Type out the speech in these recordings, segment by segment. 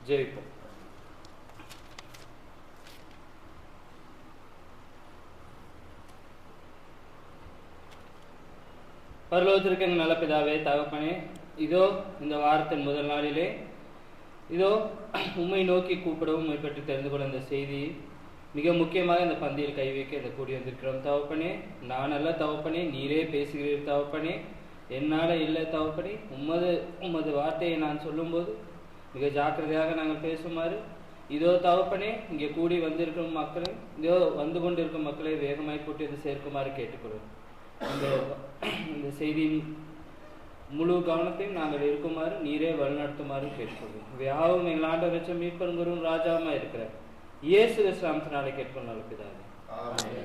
ஜெபிப்போம். பரலோகத்திற்கு எங்கள் நல்ல பிதாவே, தகப்பனே, இதோ இந்த வாரத்தின் முதல் நாளிலே இதோ உம்மை நோக்கி கூப்பிடவும் உம்மை பற்றி தெரிந்து கொள்ள இந்த செய்தி மிக முக்கியமாக இந்த பந்தியில் கை வைக்க இந்த கூடி வந்திருக்கிறோம். தகப்பனே, நான் அல்ல தகப்பனே, நீரே பேசுகிறீர் தகப்பனே, என்னால் இல்லை தகப்பனே. உமது வார்த்தையை நான் சொல்லும்போது மிக ஜாக்கிரதையாக நாங்கள் பேசுமாறு இதோ தகப்பனே, இங்கே கூடி வந்திருக்கும் மக்களை, இதோ வந்து கொண்டிருக்கும் மக்களை வேகமாய் கூட்டி வந்து சேர்க்குமாறு கேட்டுக்கொள்வோம். இந்த செய்தியின் முழு கவனத்தையும் நாங்கள் இருக்குமாறு நீரே வழிநடத்துமாறு கேட்டுக்கொள்வோம். யாவும் எங்கள் ஆண்டவர் ரட்சகரும் மீட்பரும் குருவும் ராஜாவுமா இருக்கிற இயேசு கிறிஸ்துவினாலே கேட்போம் நல்ல பிதாவே.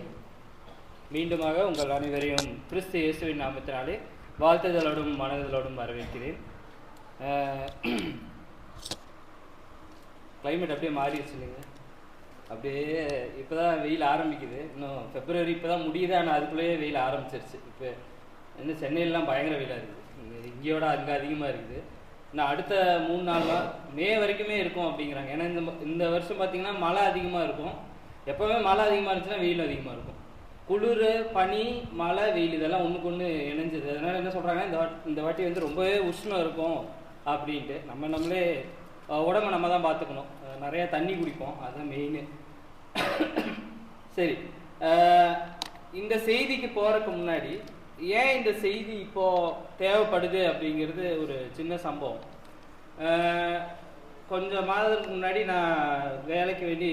மீண்டுமாக உங்கள் அனைவரையும் கிறிஸ்து இயேசுவின் நாமத்தினாலே வாழ்த்துதலோடும் மனதலோடும் வரவேற்கிறேன். கிளைமேட் அப்படியே மாறிடுச்சு இல்லைங்க, அப்படியே இப்போதான் வெயில் ஆரம்பிக்குது. இன்னும் பிப்ரவரி இப்போதான் முடியுது, ஆனால் அதுக்குள்ளேயே வெயில் ஆரம்பிச்சிருச்சு. இப்போ இன்னும் சென்னையிலலாம் பயங்கர வெயிலாக இருக்குது, இங்கேயோட அங்கே அதிகமாக இருக்குது. இன்னும் அடுத்த 3-4 நாள் மே வரைக்குமே இருக்கும் அப்படிங்கிறாங்க. ஏன்னா இந்த வருஷம் பார்த்திங்கன்னா மழை அதிகமாக இருக்கும். எப்போவுமே மழை அதிகமாக இருந்துச்சுன்னா வெயில் அதிகமாக இருக்கும். குளிர், பனி, மழை, வெயில் இதெல்லாம் ஒன்றுக்கு ஒன்று இணைஞ்சது. அதனால் என்ன சொல்கிறாங்கன்னா, இந்த வாட்டி வந்து ரொம்பவே உஷ்ணம் இருக்கும் அப்படின்ட்டு. நம்மளே உடம்பை நம்ம தான் பார்த்துக்கணும், நிறையா தண்ணி குடிப்போம், அதுதான் மெயின். சரி, இந்த செய்திக்கு போகிறதுக்கு முன்னாடி ஏன் இந்த செய்தி இப்போது தேவைப்படுது அப்படிங்கிறது ஒரு சின்ன சம்பவம். கொஞ்சம் மாதத்துக்கு முன்னாடி நான் வேலைக்கு வேண்டி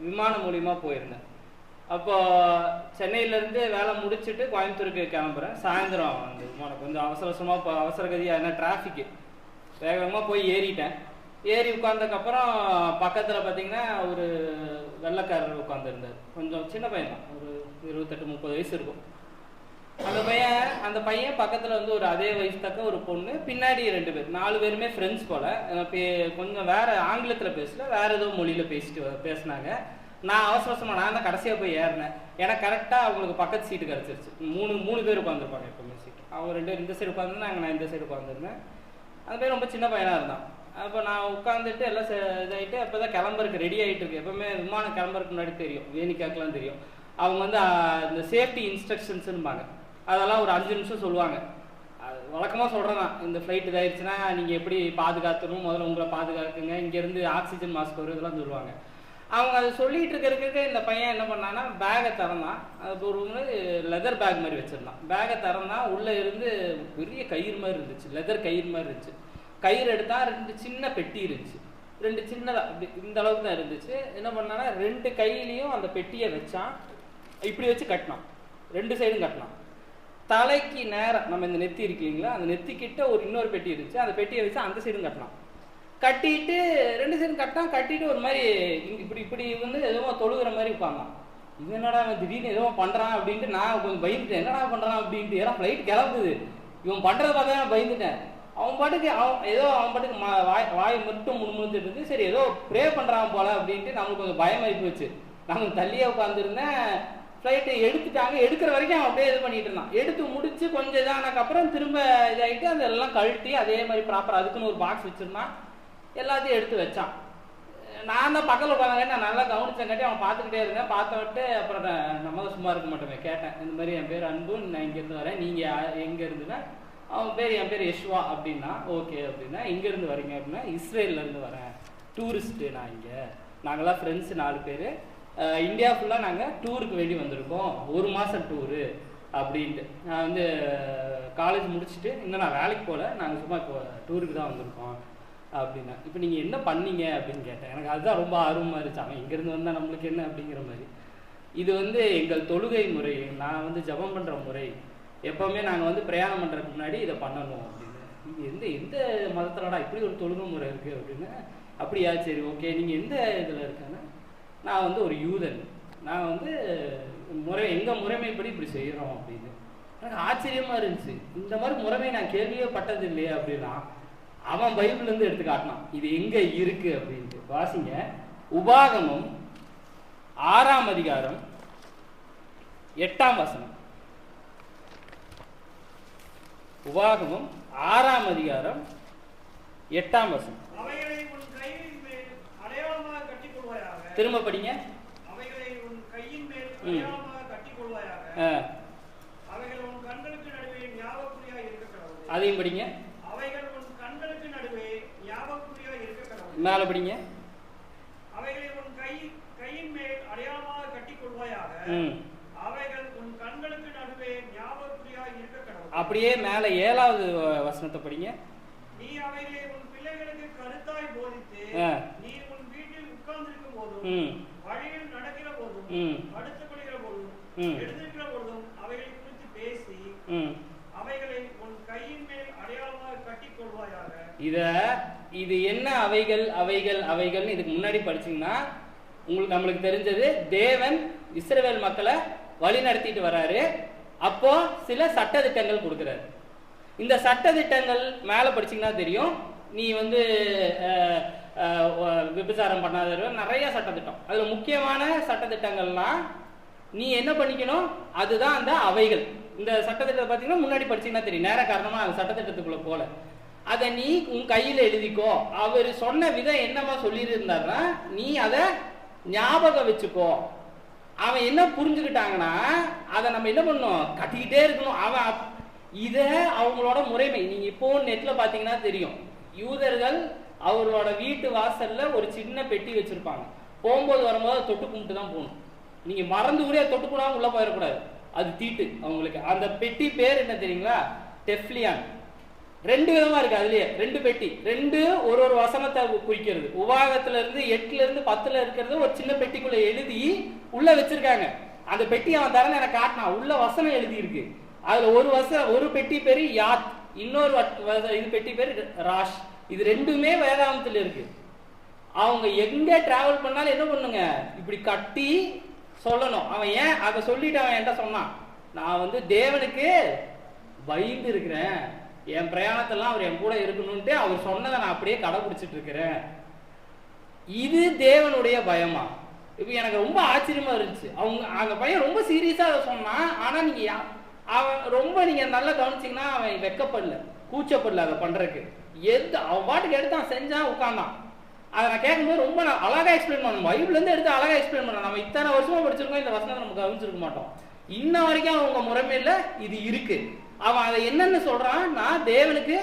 விமானம் மூலிமா போயிருந்தேன். அப்போ சென்னையிலேருந்து வேலை முடிச்சுட்டு கோயம்புத்தூருக்கு கிளம்புறேன். சாயந்தரம் அந்த விமானம் கொஞ்சம் அவசரமாக அவசரகதியாக என்ன டிராஃபிக்கு வேகமாக போய் ஏறிட்டேன். ஏறி உட்கார்ந்ததுக்கப்புறம் பக்கத்தில் பார்த்தீங்கன்னா ஒரு வெள்ளைக்காரர் உட்காந்துருந்தார். கொஞ்சம் சின்ன பையன் தான், ஒரு 28-30 வயசு இருக்கும். அந்த பையன் பக்கத்தில் வந்து ஒரு அதே வயசு தக்க ஒரு பொண்ணு, பின்னாடி 2 பேர், 4 பேருமே ஃப்ரெண்ட்ஸ் போல். கொஞ்சம் வேறு ஆங்கிலத்தில் பேசல, வேறு ஏதோ மொழியில் பேசினாங்க. நான் அவசரமாக நான் தான் கடைசியாக போய் ஏறினேன். எனக்கு கரெக்டாக அவங்களுக்கு பக்கத்து சீட்டு கிடச்சிருச்சு. 3 பேர் உட்காந்துருப்பாங்க எப்பவுமே சீட்டு. அவங்க 2 பேர் இந்த சைடு உட்காந்துருந்தாங்க, நான் இந்த சைடு உட்காந்துருந்தேன். அந்த பேர் ரொம்ப சின்ன பையனாக இருந்தான். அப்போ நான் உட்காந்துட்டு எல்லாம் இதாகிட்டு அப்போ தான் கிளம்புறதுக்கு ரெடி ஆகிட்டு இருக்கு. எப்பவுமே விமானம் கிளம்புறதுக்கு முன்னாடி தெரியும், வேணிக்காக்கெலாம் தெரியும். அவங்க வந்து இந்த சேஃப்டி இன்ஸ்ட்ரக்ஷன்ஸுன்பாங்க, அதெல்லாம் ஒரு 5 நிமிஷம் சொல்லுவாங்க. அது வழக்கமாக சொல்கிறேன் தான், இந்த ஃப்ளைட் இதாகிடுச்சுன்னா நீங்கள் எப்படி பாதுகாத்துணும், முதல்ல உங்களை பாதுகாக்குங்க, இங்கேருந்து ஆக்சிஜன் மாஸ்க் வரும், இதெல்லாம் சொல்லுவாங்க. அவங்க அதை சொல்லிகிட்டு இருக்கிறதுக்கு இந்த பையன் என்ன பண்ணான்னா, பேகை திறந்தான். அது ஒரு லெதர் பேக் மாதிரி வச்சுருந்தான். பேகை திறந்தான், உள்ளே இருந்து பெரிய கயிறு மாதிரி இருந்துச்சு, லெதர் கயிறு மாதிரி இருந்துச்சு. கயிறு எடுத்தால் 2 சின்ன பெட்டி இருந்துச்சு, 2 சின்னதாக இப்படி இந்த அளவுக்கு தான் இருந்துச்சு. என்ன பண்ணான்னா 2 கையிலையும் அந்த பெட்டியை வச்சான், இப்படி வச்சு கட்டினான், 2 சைடும் கட்டினான். தலைக்கு நேரம் நம்ம இந்த நெத்தி இருக்கீங்களா, அந்த நெத்திக்கிட்ட இன்னொரு பெட்டி இருந்துச்சு, அந்த பெட்டியை வச்சு அந்த சைடும் கட்டினான். கட்டிட்டு 2 சைடும் கட்டினான். கட்டிட்டு ஒரு மாதிரி இப்படி வந்து எதுவும் தொழுகிற மாதிரி உட்காந்தான். இது என்னடா திடீர்னு எதுவும் பண்ணுறான் அப்படின்ட்டு நான் கொஞ்சம் பயந்துட்டேன். என்னடா பண்ணுறான் அப்படின்ட்டு, ஏன்னா ஃப்ளைட் கிளம்புது, இவன் பண்ணுறதை பார்த்தா நான் பயந்துட்டேன். அவன் பாட்டுக்கு அவன் பாட்டுக்கு வாய் மட்டும் முணுமுணுத்துட்டு இருந்து, சரி ஏதோ ப்ரே பண்ணுறான் போல அப்படின்ட்டு நம்மளுக்கு கொஞ்சம் பயம் ஆகி போச்சு. நாங்கள் தள்ளியே உட்காந்துருந்தேன். ஃப்ளைட்டை எடுத்துட்டாங்க, எடுக்கிற வரைக்கும் அவன் அப்படியே இது பண்ணிட்டு இருந்தான். எடுத்து முடிச்சு கொஞ்சம் இதானக்கப்புறம் திரும்ப இதாகிட்டு அதெல்லாம் கழட்டி அதே மாதிரி ப்ராப்பராக அதுக்குன்னு ஒரு பாக்ஸ் வச்சுருந்தான், எல்லாத்தையும் எடுத்து வச்சான். நான் தான் பக்கத்தில் உட்காந்தாங்க, நான் நல்லா கவனிச்சங்காட்டி அவன் பார்த்துக்கிட்டே இருந்தேன். பார்த்துட்டு அப்புறம் நம்ம சும்மா இருக்க மாட்டோமே, கேட்டேன், இந்த மாதிரி என் பேர் அன்பு, நான் இங்கேருந்து வரேன், நீங்கள் எங்கே இருந்துன்னா, அவன் பேர் என் பேர் யஷ்வா அப்படின்னா. ஓகே அப்படின்னா, எங்கேருந்து வரீங்க அப்படின்னா, இஸ்ரேல்லேருந்து வரேன், டூரிஸ்ட்டு நான் இங்கே, நாங்களாம் ஃப்ரெண்ட்ஸு 4 பேர், இந்தியா ஃபுல்லாக நாங்கள் டூருக்கு வேண்டி வந்திருக்கோம், 1 மாதம் டூரு அப்படின்ட்டு. நான் வந்து காலேஜ் முடிச்சுட்டு இன்னும் நான் வேலைக்கு போகல, நாங்கள் சும்மா இப்போ டூருக்கு தான் வந்திருக்கோம் அப்படின்னா. இப்போ நீங்கள் என்ன பண்ணீங்க அப்படின்னு கேட்டேன். எனக்கு அதுதான் ரொம்ப ஆர்வமாக இருந்துச்சு, அவன் இங்கேருந்து வந்தால் நம்மளுக்கு என்ன அப்படிங்கிற மாதிரி. இது வந்து எங்கள் தொழுகை முறை, நான் வந்து ஜபம் பண்ணுற முறை, எப்போவுமே நாங்கள் வந்து பிரயாணம் பண்ணுறதுக்கு முன்னாடி இதை பண்ணணும் அப்படின்னு. நீங்கள் எந்த மதத்திலடா இப்படி ஒரு தொழுகை முறை இருக்குது அப்படின்னு. அப்படியா, சரி ஓகே, நீங்கள் எந்த இதில் இருக்கேன்னா, நான் வந்து ஒரு யூதன், நான் வந்து எங்கள் முறைமைப்படி இப்படி செய்கிறோம் அப்படின்னு. எனக்கு ஆச்சரியமாக இருந்துச்சு, இந்த மாதிரி முறைமை நான் கேள்வியே பட்டது இல்லையா அப்படின்னா. அவன் பைபிள்லேருந்து எடுத்து காட்டினான், இது எங்கே இருக்குது அப்படின்ட்டு. வாசிங்க, உபாகமம் 6ஆம் அதிகாரம் 8ஆம் வசனம். உபாகமம் 6ஆம் அதிகாரம் 8ஆம் வசனம். அவைகளை உன் கையின் மேல் திரும்ப படிங்க. அவைகளை உன் கையின் மேல் அடையாளமாக கட்டிக் கொள்வாயாக. அவைகள் உன் கண்களுக்கு நடுவே ஞாபகக்குறியாய் இருக்க கடவுள். அதையும் படிங்க. அவைகள் உன் கண்களுக்கு நடுவே ஞாபகக்குறியாய் இருக்க கடவுள். மேல படிங்க. அவைகளை உன் கையின் மேல் அடையாளமாக கட்டிக் கொள்வாயாக. அவைகள் உன் கண்களுக்கு நடுவே ஞாபகக்குறியாய் இருக்க கடவுள். அப்படியே மேல 7வது வசனத்தை படிங்க. நீ அவைகளை உன் பிள்ளைகளுக்கு கருத்தாய் போதித்து நீ உன் வீட்டில் உட்கார்ந்திருக்கும் போதும் வழியில் நடக்கிற போதும் படுத்துக் கொள்கிற போதும் எழுந்திருக்கிற போதும் அவைகளை குறித்து பேசி அவைகளை உன் கையின் மேல் அடையாளமாக கட்டிக் கொள்வாயாக. இது என்ன அவைகள் அவைகள் அவைகள்னு இதுக்கு முன்னாடி படிச்சீங்கன்னா நம்மளுக்கு தெரிஞ்சது தேவன் இஸ்ரவேல் மக்களை வழி நடத்திட்டு வராரு. அப்போ சில சட்டதிட்டங்கள் கொடுக்கிறாரு. இந்த சட்டதிட்டங்கள் மேல படிச்சீங்கன்னா தெரியும். நீ வந்து விபச்சாரம் பண்ணாத நிறைய சட்டத்திட்டம். அதுல முக்கியமான சட்டத்திட்டங்கள்லாம் நீ என்ன பண்ணிக்கணும், அதுதான் அந்த அவைகள். இந்த சட்டத்திட்டத்தை பார்த்தீங்கன்னா முன்னாடி படிச்சீங்கன்னா தெரியும். நேர காரணமா அந்த சட்டத்திட்டத்துக்குள்ள போல அதை நீ உன் கையில எழுதிக்கோ. அவர் சொன்ன விதம் என்னமா சொல்லியிருந்தாருன்னா நீ அதை ஞாபகம் வச்சுக்கோ. அவன் என்ன புரிஞ்சுக்கிட்டாங்கன்னா அதை நம்ம என்ன பண்ணணும், கட்டிக்கிட்டே இருக்கணும். அவன் இத அவங்களோட முறைமை. நீங்க இப்போ நெட்ல பாத்தீங்கன்னா தெரியும். யூதர்கள் அவரோட வீட்டு வாசல்ல ஒரு சின்ன பெட்டி வச்சிருப்பாங்க. போகும்போது வரும்போது தொட்டு கும்பிட்டு தான் போகணும். நீங்க மறந்து கூட தொட்டு கூட உள்ள போயிடக்கூடாது. அது தீட்டு அவங்களுக்கு. அந்த பெட்டி பேர் என்ன தெரியுங்களா? டெஃப்லியான். 2 விதமா இருக்கு. அதுலயே 2 பெட்டி, 2 ஒரு வசனத்தை குறிக்கிறது. உபாகத்துல இருந்து 8ல இருந்து 10ல இருக்கிறது ஒரு சின்ன பெட்டிக்குள்ள எழுதி உள்ள வச்சிருக்காங்க. அந்த பெட்டி அவன் தரன்னு எனக்கு காட்டினான். உள்ள வசனம் எழுதி இருக்கு. அதுல ஒரு பெட்டி பேரு யாத், இன்னொரு இது பெட்டி பேரு ராஷ். இது 2மே வேதாகமத்துல இருக்கு. அவங்க எங்க டிராவல் பண்ணாலும் என்ன பண்ணுங்க, இப்படி கட்டி சொல்லணும். அவன் ஏன் அதை சொல்லிட்டு அவன் என்கிட்ட சொன்னான், நான் வந்து தேவனுக்கு பயந்து இருக்கிறேன், என் பிரயாணத்தெல்லாம் அவர் என் கூட இருக்கணும்ட்டு அவர் சொன்னதை நான் அப்படியே கடைபிடிச்சிட்டு இருக்கிறேன். இது தேவனுடைய பயமா? இப்ப எனக்கு ரொம்ப ஆச்சரியமா இருந்துச்சு. அவங்க பையன் ரொம்ப சீரியஸா அதை சொன்னான். ஆனா நீங்க அவன் ரொம்ப நீங்க நல்லா கவனிச்சீங்கன்னா அவன் வெக்கப்படல, கூச்சப்படல அதை பண்றதுக்கு. அவன் பாட்டுக்கு எடுத்தான், செஞ்சான், உட்கார்ந்தான். அதை நான் கேட்கும்போது ரொம்ப அழகா எக்ஸ்பிளைன் பண்ணணும். பைபிள்ல இருந்து எடுத்து அழகா எக்ஸ்பிளைன் பண்ணலாம். நம்ம இத்தனை வருஷமா படிச்சிருக்கோம், இந்த வசனத்தை நம்ம கவனிச்சிருக்க மாட்டோம். இன்ன வரைக்கும் அவங்க முறைமையில இது இருக்கு. அவன் அதை என்னன்னு சொல்றான், நான் தேவனுக்கு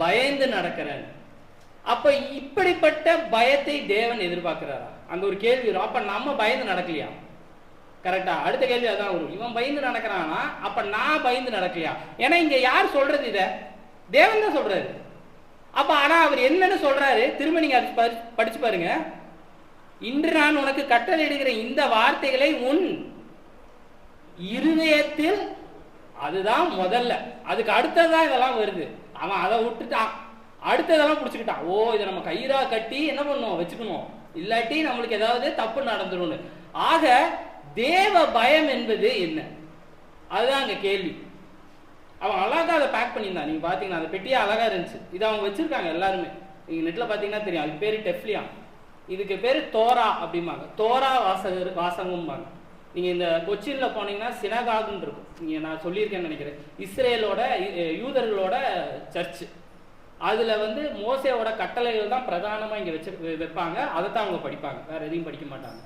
பயந்து நடக்கிறேன். அப்ப இப்படிப்பட்ட பயத்தை தேவன் எதிர்பார்க்கிறாரா? அந்த ஒரு கேள்வி வரும். அப்ப நம்ம பயந்து நடக்கலையா? கரெக்டா? அடுத்த கேள்வி அதான் வரும். இவன் பயந்து நடக்கிறானா, அப்ப நான் பயந்து நடக்கலையா? ஏன்னா இங்க யார் சொல்றது? இத தேவன் தான் சொல்றாரு. அப்ப ஆனா அவர் என்னன்னு சொல்றாரு, திரும்ப நீங்க படிச்சு பாருங்க. இன்று நான் உனக்கு கட்டளையிடுகிற இந்த வார்த்தைகளை உன் இருதயத்தில், அதுதான் முதல்ல. அதுக்கு அடுத்ததான் இதெல்லாம் வருது. அவன் அதை விட்டுட்டான், அடுத்ததெல்லாம் பிடிச்சுக்கிட்டான். ஓ, இதை நம்ம கயிறா கட்டி என்ன பண்ணுவோம், வச்சுக்கணும், இல்லாட்டி நம்மளுக்கு ஏதாவது தப்பு நடந்துடும். ஆக தேவ பயம் என்பது என்ன? அதுதான் அங்க கேள்வி. அவன் அழகா அதை பேக் பண்ணியிருந்தான். நீங்க பாத்தீங்கன்னா அந்த பெட்டியே அழகா இருந்துச்சு. இது அவங்க வச்சிருக்காங்க எல்லாருமே. நீங்க நெட்ல பாத்தீங்கன்னா தெரியும். அது பேரு டெஃப்லியான். இதுக்கு பேரு தோரா அப்படிம்பாங்க. தோரா வாசகம்பாங்க. நீங்க இந்த கொச்சின்ல போனீங்கன்னா சினகாகுன்னு இருக்கும். நீங்க நான் சொல்லியிருக்கேன்னு நினைக்கிறேன். இஸ்ரேலோட யூதர்களோட சர்ச். அதுல வந்து மோசேவோட கட்டளைகள் தான் பிரதானமா இங்க வைப்பாங்க. அதைத்தான் அவங்க படிப்பாங்க, வேற எதையும் படிக்க மாட்டாங்க.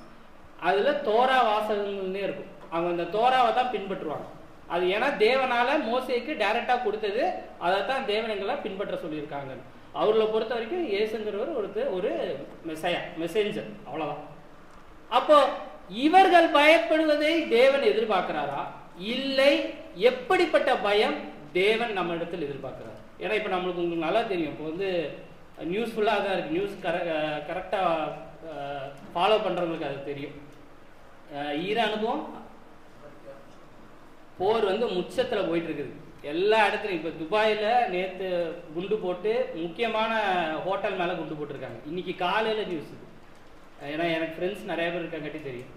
அதுல தோரா வாசகங்கள்னே இருக்கும். அவங்க அந்த தோராவை தான் பின்பற்றுவாங்க. அது ஏன்னா தேவனால மோசேக்கு டைரக்டா கொடுத்தது, அதைத்தான் தேவனங்களை பின்பற்ற சொல்லியிருக்காங்க. அவர்களை பொறுத்த வரைக்கும் இயேசுங்கிறவர் ஒரு மெசேஞ்சர், அவ்வளவுதான். அப்போ இவர்கள் பயப்படுவதை தேவன் எதிர்பார்க்கிறாரா? இல்லை, எப்படிப்பட்ட பயம் தேவன் நம்ம இடத்தில் எதிர்பார்க்கிறார்? ஏன்னா இப்ப நம்மளுக்கு உங்களுக்கு நல்லா தெரியும். இப்போ வந்து நியூஸ் ஃபுல்லா தான் இருக்கு. நியூஸ் கரெக்டா ஃபாலோ பண்றவங்களுக்கு அது தெரியும். ஈரானுக்கும் போர் வந்து முச்சத்துல போயிட்டு இருக்குது எல்லா இடத்துலையும். இப்ப துபாயில நேத்து குண்டு போட்டு முக்கியமான ஹோட்டல் மேல குண்டு போட்டிருக்காங்க. இன்னைக்கு காலையில நியூஸ். ஏன்னா எனக்கு ஃப்ரெண்ட்ஸ் நிறைய பேர் இருக்காங்கட்டி தெரியும்.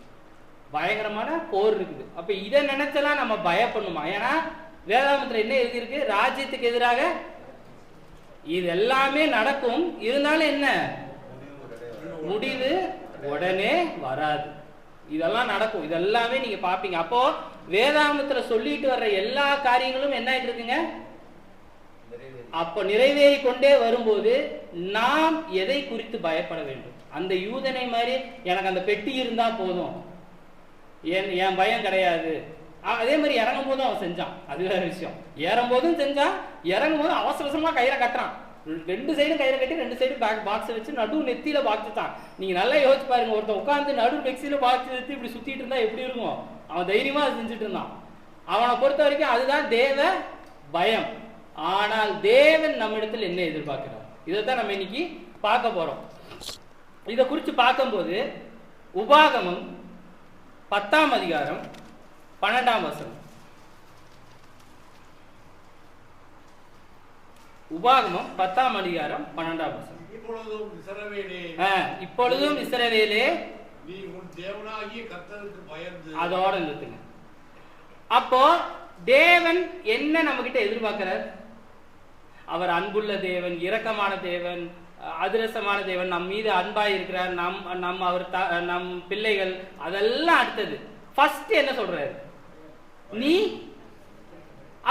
பயங்கரமான போர் இருக்குது. அப்ப இதை நினைச்செல்லாம் நம்ம பயப்படணுமா? ஏன்னா வேதாகமத்துல என்ன எழுதியிருக்கு? ராஜ்யத்துக்கு எதிராக இது எல்லாமே நடக்கும், இருந்தாலும் என்ன முடிவு உடனே வராது. இதெல்லாம் நடக்கும், இதெல்லாமே நீங்க பாப்பீங்க. அப்போ வேதாகமத்துல சொல்லிட்டு வர்ற எல்லா காரியங்களும் என்ன ஆயிட்டு இருக்குங்க? அப்போ நிறைவேறி கொண்டே வரும்போது நாம் எதை குறித்து பயப்பட வேண்டும்? அந்த யூதனை மாதிரி எனக்கு அந்த பெட்டி இருந்தா போதும், என் பயம் கிடையாது. அதே மாதிரி இறங்கும் போதும் அவன் செஞ்சான், அது வேற விஷயம். ஏறும் போதும் செஞ்சான், இறங்கும் போதும் அவசர அவசரமா கயிறை கட்டுறான். 2 சைடும் கயிறை கட்டி 2 சைடும் பாக்ஸ் வச்சு நடு நெத்தியில பாக்ஸ் தான். நீங்க நல்லா யோசிச்சு பாருங்க, ஒருத்தன் உட்காந்து நடு நெக்ஸில பாக்ஸ் வச்சு இப்படி சுத்திட்டு இருந்தா எப்படி இருக்கும்? அவன் தைரியமா செஞ்சுட்டு இருந்தான். அவனை பொறுத்த வரைக்கும் அதுதான் தேவ பயம். ஆனால் தேவன் நம்ம இடத்துல என்ன எதிர்பார்க்கிறார், இதைத்தான் நம்ம இன்னைக்கு பார்க்க போறோம். இதை குறித்து பார்க்கும்போது உபாகமம் 10ஆம் அதிகாரம் 12ஆம் வசனம். உபாகமம் 10ஆம் அதிகாரம் 12ஆம் வசனம். இப்பொழுதும் இஸ்ரவேலே நீ உன் தேவனாகிய கர்த்தருக்கு பயந்து. அதோட நிறுத்துங்க. அப்போ தேவன் என்ன நம்ம கிட்ட எதிர்பார்க்கிறார்? அவர் அன்புள்ள தேவன், இரக்கமான தேவன், அதிரசமான தேவன், நம் மீது அன்பாய் இருக்கிறார், நம் பிள்ளைகள், அதெல்லாம் அடுத்தது. ஃபர்ஸ்ட் என்ன சொல்றாரு? நீ.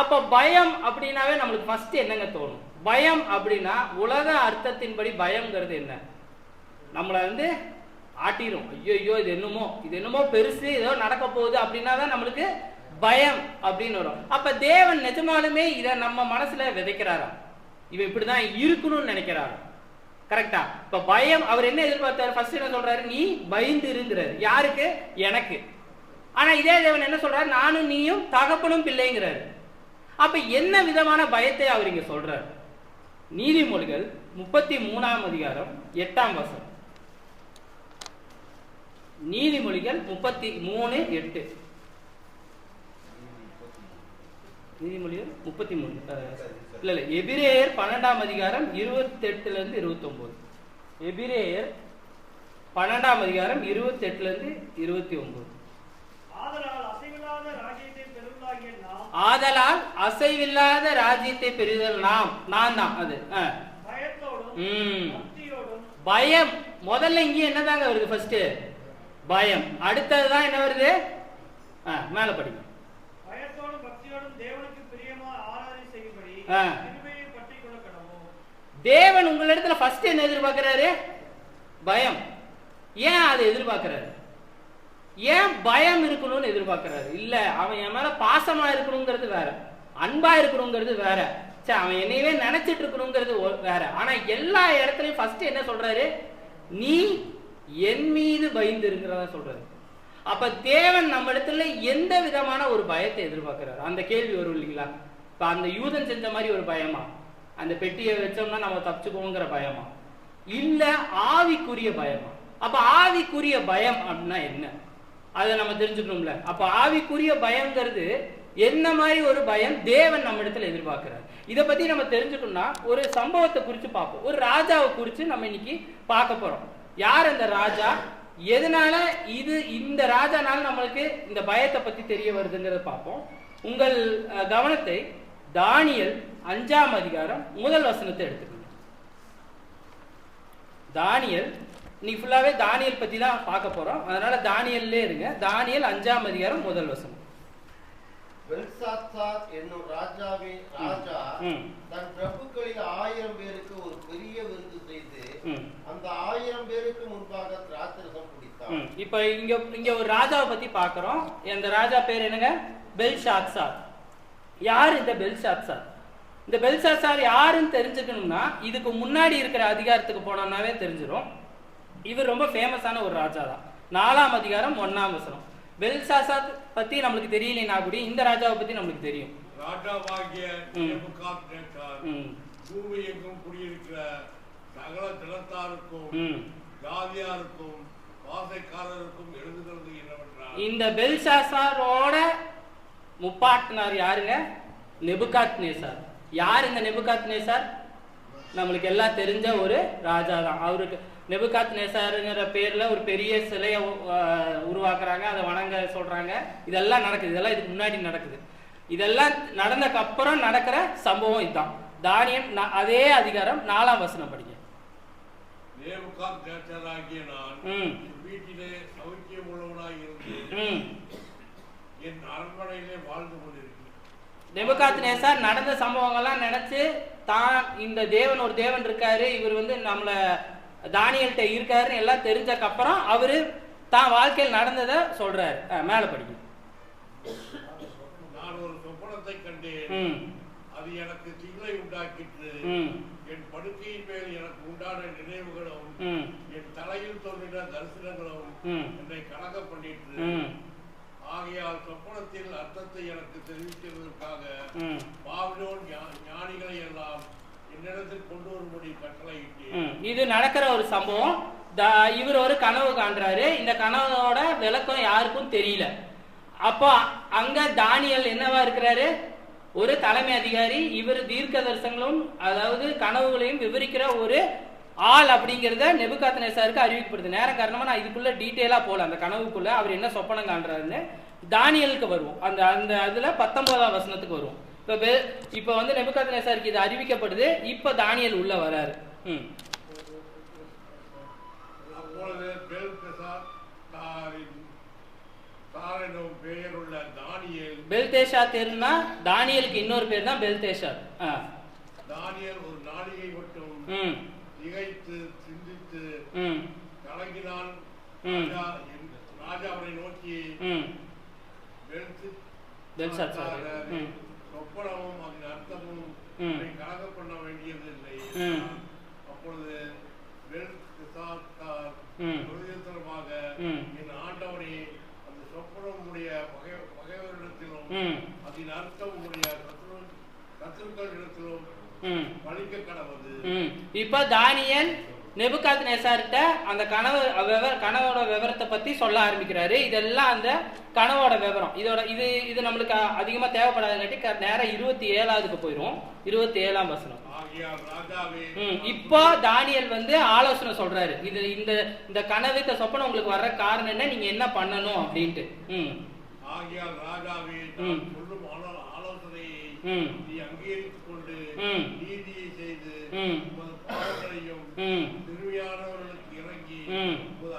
அப்ப பயம் அப்படின்னாவே நம்மளுக்கு ஃபர்ஸ்ட் என்னங்க தோணும்? பயம் அப்படின்னா உலக அர்த்தத்தின்படி பயம்ங்கிறது என்ன? நம்மளை ஆட்டிரும். ஐயோ இது என்னமோ பெருசு, ஏதோ நடக்க போகுது அப்படின்னா தான் நம்மளுக்கு பயம் அப்படின்னு வரும். அப்ப தேவன் நிஜமாலுமே இதை நம்ம மனசுல விதைக்கிறாரா? இவன் இப்படிதான் இருக்கணும்னு நினைக்கிறாரா? கரெக்டா? இப்ப பயம் அவர் என்ன எதிர்பார்த்தாரு? ஃபர்ஸ்ட் என்ன சொல்றாரு? நீ பயந்து இருங்கிறாரு. யாருக்கு? எனக்கு. ஆனா இதே தேவன் என்ன சொல்றாரு? நானும் நீயும் தகப்பனும் பிள்ளைங்கிறாரு. அப்ப என்ன விதமான பயத்தை அவர் இங்க சொல்றாரு? நீதிமொழிகள் 33ஆம் அதிகாரம் 8ஆம் வசனம். நீதிமொழிகள் 33:8. நீதிமொழிகள் 33 இல்ல எபிரேயர் 12ஆம் அதிகாரம் 28ல இருந்து 29. எபிரேயர் 12ஆம் அதிகாரம் 28ல இருந்து 29. ஆதலால் அசைவில்லாத ராஜ்யத்தை பெறுதல் நான் தான். அது பயம் முதல்ல இங்க என்னதாங்க வருது? ஃபர்ஸ்ட் பயம், அடுத்ததுதான் என்ன வருது? மேல படிங்க. தேவன் உங்களிடத்துல ஃபர்ஸ்ட் என்ன எதிர்பார்க்கிறாரு? பயம். ஏன் அதை எதிர்பார்க்கிறாரு? ஏன் பயம் இருக்கணும்னு எதிர்பார்க்கிறாரு? இல்ல அவன் என் மேல பாசமா இருக்கணுங்கிறது வேற, அன்பா இருக்கணுங்கிறது வேற, அவன் என்னையவே நினைச்சிட்டு இருக்கணுங்கிறது வேற. ஆனா எல்லா இடத்துலயும் ஃபர்ஸ்ட் என்ன சொல்றாரு? நீ என் மீது பயந்து இருக்கிறதா சொல்றாரு. அப்ப தேவன் நம்ம இடத்துல எந்த விதமான ஒரு பயத்தை எதிர்பார்க்கிறாரு? அந்த கேள்வி வரும் இல்லைங்களா? இப்ப அந்த யூதன் செஞ்ச மாதிரி ஒரு பயமா? அந்த பெட்டியை வச்சோம்னா நம்ம தப்பிச்சுக்கோங்கிற பயமா? இல்ல ஆவிக்குரிய பயமா? அப்ப ஆவிக்குரிய பயம் அப்படின்னா என்ன, அதை நம்ம தெரிஞ்சுக்கணும்ல. அப்ப ஆவிக்குரிய பயம்ங்கிறது என்ன மாதிரி ஒரு பயம் தேவன் நம்ம இடத்துல எதிர்பார்க்கிறார்? இதை பத்தி நம்ம தெரிஞ்சுக்கணும்னா ஒரு சம்பவத்தை குறித்து பார்ப்போம். ஒரு ராஜாவை குறித்து நம்ம இன்னைக்கு பார்க்க போறோம். யார் அந்த ராஜா? எதனால இந்த ராஜானால நம்மளுக்கு இந்த பயத்தை பத்தி தெரிய வருதுங்கிறத பார்ப்போம். உங்கள் கவனத்தை தானியேல் 5ஆம் அதிகாரம் 1 வசனத்தை எடுத்துக்கணும். தானியேல் இன்னைக்கு ஃபுல்லாவே தானியேல் பத்தி தான் பார்க்க போறோம். அதனால தானியேல்லே இருங்க. தானியேல் 5ஆம் அதிகாரம் 1 வசனம். பெல்சாத்சார் என்னும் ராஜா தன் பிரபுக்களில் 1000 பேருக்கு ஒரு பெரிய விருந்து செய்து அந்த 1000 பேருக்கு முன்பாக திராட்சரசம் குடித்தான். இப்ப இங்க ஒரு ராஜாவை பத்தி பார்க்கிறோம். இந்த ராஜா பேர் என்னங்க? பெல்சாத்சார். யார் இந்த பெல்சாத்சார்? இந்த பெல்சாத்சார் யாருன்னு தெரிஞ்சுக்கணும்னா இதுக்கு முன்னாடி இருக்கிற அதிகாரத்துக்கு போனோம்னாவே தெரிஞ்சிடும். இவர் ரொம்ப ஃபேமஸான ஒரு ராஜா தான். 4ஆம் அதிகாரம் 1ஆம் வசனம். பெல்சாத்சார் பத்தி நம்மளுக்கு தெரியலனா கூட இந்த ராஜாவை பத்தி நம்மளுக்கு தெரியும். ராஜாவாகிய நேபுகாத்நேச்சார் பூமி எங்கும் குடியிருக்கிற சகல ஜனத்தாருக்கும் ஜாதியாருக்கும் வாசைக்காரருக்கும் எழுதுகிறது என்னவென்றால், இந்த பெல்சாத்சாரோட முப்பாட்டினார் யாருங்க? நெபுகாத்நேச்சார். யார் இந்த நெபுகாத்நேச்சார்? நம்மளுக்கு எல்லாம் தெரிஞ்ச ஒரு ராஜா தான். அவருக்கு நெபுகாத்நேச்சாருங்கிற பேர்ல ஒரு பெரிய சிலையை உருவாக்குறாங்க, அதை வணங்க சொல்றாங்க. இதெல்லாம் நடக்குது. இதெல்லாம் இதுக்கு முன்னாடி நடக்குது. இதெல்லாம் நடந்ததுக்கு அப்புறம் நடக்கிற சம்பவம் இதுதான். தானியேல் அதே அதிகாரம் 4ஆம் வசனம் படிங்க. நேபுகாத்நேச்சாராகிய நான் வீட்டிலே சௌக்கியம் உள்ளவனாய் இருந்து என் அரண்மனையிலே வாழ்ந்து கொண்டிருக்கிறேன். நேபுகாத்நேச்சார் நடந்த சம்பவங்கள்லாம் நினைச்சு தான் இந்த தேவன் ஒரு தேவன் இருக்காரு, இவர் வந்து நம்மள தானியல்கிட்ட இருக்காருன்னு எல்லாம் தெரிஞ்சக்கு அப்புறம் அவரு தான் வாழ்க்கையில் நடந்ததை சொல்றாரு. மேல படிக்கும். நான் ஒரு சொப்பனத்தை கண்டேன், அது எனக்கு திகிலை உண்டாக்கிற்று. என் படுக்கையின் மேல் எனக்கு உண்டான நினைவுகளும் என் தலையில் தோன்றின தரிசனங்களும் என்னை கலங்க பண்ணிற்று. ஆகையால் சொப்பனத்தில் அர்த்தத்தை எனக்கு தெரிவிக்கிறதற்காக பாபிலோன் ஞானிகளை எல்லாம் என்னிடத்தில் கொண்டு வரும்படி கட்டளையிட்டேன். இது நடக்கிற ஒரு சம்பவம். இவர் ஒரு கனவு காண்றாரு. இந்த கனவோட விளக்கம் யாருக்கும் தெரியல. அப்போ அங்க தானியல் என்னவா இருக்கிறாரு? ஒரு தலைமை அதிகாரி. இவர் தீர்க்க தரிசனங்களும் அதாவது கனவுகளையும் விவரிக்கிற ஒரு ஆள் அப்படிங்கிறத நேபுகாத்நேச்சாருக்கு அறிவிக்கப்படுது. நேரம் காரணமா நான் இதுக்குள்ள டீட்டெயிலா போல அந்த கனவுக்குள்ள அவர் என்ன சொப்பனம் காண்றாருன்னு தானியலுக்கு வருவோம். அந்த அந்த அதுல 19ஆம் வசனத்துக்கு வருவோம். இப்ப வந்து நேபுகாத்நேச்சாருக்கு இது அறிவிக்கப்படுது. இப்ப தானியல் உள்ள வராரு. அப்பொழுது பெயருள்ள தானியேல், பெல்தேஷார்னா தானியலுக்கு இன்னொரு பேர் தான் பெல்தேஷார். தானியேல் ஒரு நாளிகை மட்டும் திகைத்து சிந்தித்து கலங்கினான். ராஜா அவரை நோக்கி சொப்பனமும் அதன் அர்த்தமும் கலங்க பண்ண வேண்டியது இல்லை. அப்பொழுது பெல்தேஷார் பிரதியுத்தரமாக, என் ஆண்டவனே, அந்த சொப்பனம் உடைய பகைவரிடத்திலும் அதன் அர்த்தம் உடைய சத்துருக்களிடத்திலும் பலிக்க கடவுது. இப்ப தானியேல் நேபுகாத்நேச்சார்ட்ட அந்த கனவோட விவரத்தை பத்தி சொல்ல ஆரம்பிக்கிறாரு. இதெல்லாம் அந்த கனவோட விவரம். இது நம்மளுக்கு அதிகமா தேவைப்படாதுங்காட்டி நேரம் 27க்கு போயிரும். 27ஆம் வசனம். இப்போ தானியேல் வந்து ஆலோசனை சொல்றாரு. இது இந்த கனவுக்கு சொப்பனம் உங்களுக்கு வர்ற காரணம் என்ன, நீங்க என்ன பண்ணணும் அப்படின்ட்டு. ஆகியால் ராஜாவே, சொல்லும் ஆலோசனையை நீ அங்கீகரித்துக் கொண்டு நீதியை செய்து பாவங்களையும் திருமையானவர்களுக்கு இறங்கி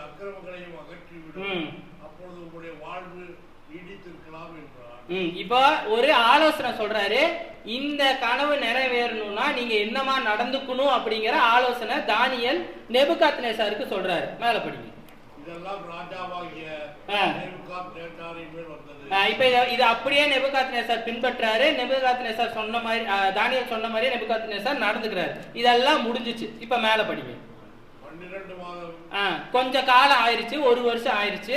அக்கிரமங்களையும் அகற்றிவிடும். அப்பொழுது உங்களுடைய வாழ்வு நீடித்திருக்கலாம் என்றார். இப்போ ஒரு ஆலோசனை சொல்றாரு. இந்த கனவு நிறைவேறணும்னா நீங்க என்னமா நடந்துக்கணும் அப்படிங்கிற ஆலோசனை தானியேல் நேபுகாத்நேச்சாருக்கு சொல்றாரு. மேல படிங்க. இதெல்லாம் ராஜாவாகிய நேபுகாத்நேச்சாரின் மேல் வந்தது. இப்ப இது அப்படியே நேபுகாத்நேச்சார் பின்பற்றாரு. நேபுகாத்நேச்சார் சொன்ன மாதிரி, தானியேல் சொன்ன மாதிரி நேபுகாத்நேச்சார் நடந்துக்கிறாரு. இதெல்லாம் முடிஞ்சிச்சு. இப்ப மேல படிங்க. 12 மாதம் கொஞ்ச காலம் ஆயிருச்சு, 1 வருஷம் ஆயிருச்சு.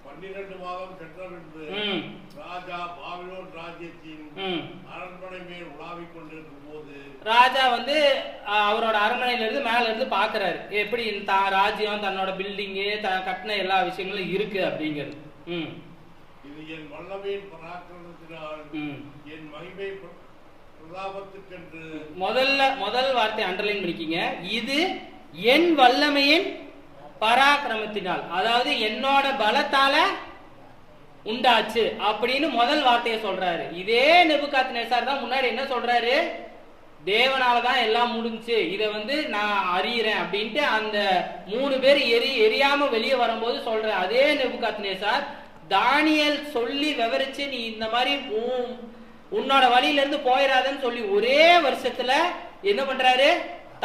12 மாதம் சென்ற பின்பு ராஜா பாபிலோன் ராஜ்யத்தின் அரண்மனை மேல் உலாவிக் கொண்டிருக்கும் போது, ராஜா வந்து அவரோட அரண்மனையில இருந்து மேல இருந்து பாக்குறாரு எப்படி ராஜ்யம் தன்னோட பில்டிங்கு கட்டின எல்லா விஷயங்களும் இருக்கு அப்படிங்கிறது. இது என் வல்லமையின் பராக்கிரமத்தினால் என் மகிமை பிரதாபத்துக்கென்று. முதல் வார்த்தை அண்டர்லைன் பண்ணிக்கீங்க. இது என் வல்லமையின் பராக்கிரமத்தினால், அதாவது என்னோட பலத்தால உண்டாச்சு அப்படின்னு முதல் வார்த்தையை சொல்றாரு. இதே நேபுகாத்நேச்சார் தான் முன்னாடி என்ன சொல்றாரு, தேவனாலதான் எல்லாம் முடிஞ்சு, இதை வந்து நான் அறியறேன் அப்படின்ட்டு அந்த 3 பேர் எரியாம வெளியே வரும்போது சொல்ற அதே நேபுகாத்நேச்சார் தானியேல் சொல்லி விவரிச்சு நீ இந்த மாதிரி உன்னோட வழியில இருந்து போயிடாதன்னு சொல்லி ஒரே வருஷத்துல என்ன பண்றாரு,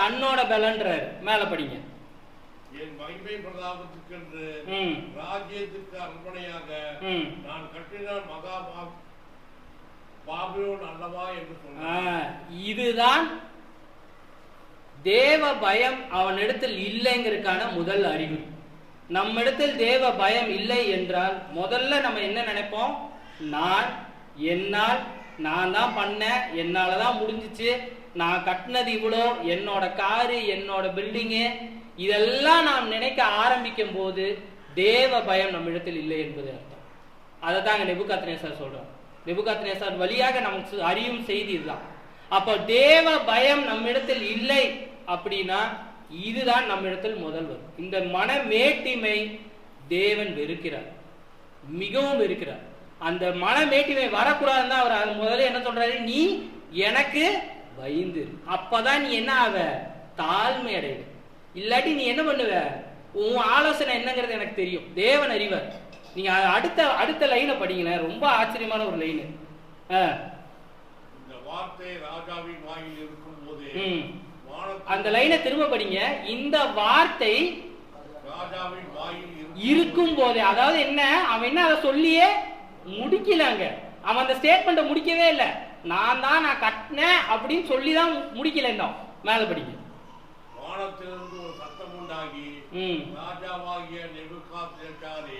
தன்னோட பலன்றாரு. மேல படிங்க. என் மகிமை பிரதாபத்துக்கென்று ராஜ்யத்துக்கு அரண்மனையாக நான் கட்டினால் மகா பாபிலோன் அல்லவா என்று சொன்னார். இதுதான் தேவ பயம் அவனிடத்தில் இல்லைங்கிறதுக்கான முதல் அறிகுறி. நம்ம இடத்தில் தேவ பயம் இல்லை என்றால் முதல்ல நம்ம என்ன நினைப்போம், நான் தான் பண்ணேன், என்னாலதான் முடிஞ்சிச்சு, நான் கட்டினது இவ்வளோ, என்னோட காரு, என்னோட பில்டிங்கு, இதெல்லாம் நாம் நினைக்க ஆரம்பிக்கும் போது தேவ பயம் நம்ம இடத்தில் இல்லை என்பது அர்த்தம். அதை தாங்க நேபுகாத்நேச்சார் சொல்றோம். நேபுகாத்நேச்சார் வழியாக நமக்கு அறியும் செய்தி இதுதான். அப்போ தேவ பயம் நம்ம இடத்தில் இல்லை அப்படின்னா இதுதான் நம்ம இடத்தில் முதல் வரும். இந்த மனமேட்டிமை தேவன் வெறுக்கிறார், மிகவும் வெறுக்கிறார். அந்த மனமேட்டிமை வரக்கூடாதுன்னு தான் அவர் முதல்ல என்ன சொல்றாரு, நீ எனக்கு பயந்துரு, அப்பதான் நீ என்ன ஆவ, தாழ்மை அடைவ. இல்லாட்டி நீ என்ன பண்ணுவ, உன் ஆலோசனை என்னங்கிறது எனக்கு தெரியும், தேவன் அறிவார். நீங்க அடுத்த லைனை படிங்களேன், ரொம்ப ஆச்சரியமான ஒரு லைனு. வார்த்தை ராஜாவின் வாயில் இருக்கும் போது அந்த லைனை திரும்ப படிங்க. இந்த வார்த்தை ராஜாவின் வாயில் இருக்கும் போதே, அதாவது என்ன, அவன் என்ன அதை சொல்லியே முடிக்கலங்க. அவன் அந்த ஸ்டேட்மெண்ட்டை முடிக்கவே இல்லை. நான் கட்டினேன் அப்படின்னு சொல்லிதான் முடிக்கல. இன்னும் மேல படிங்க. வானத்திலிருந்து ஒரு சத்தம் உண்டாகி ராஜாவாகிய நேபுகாத்நேச்சாரே,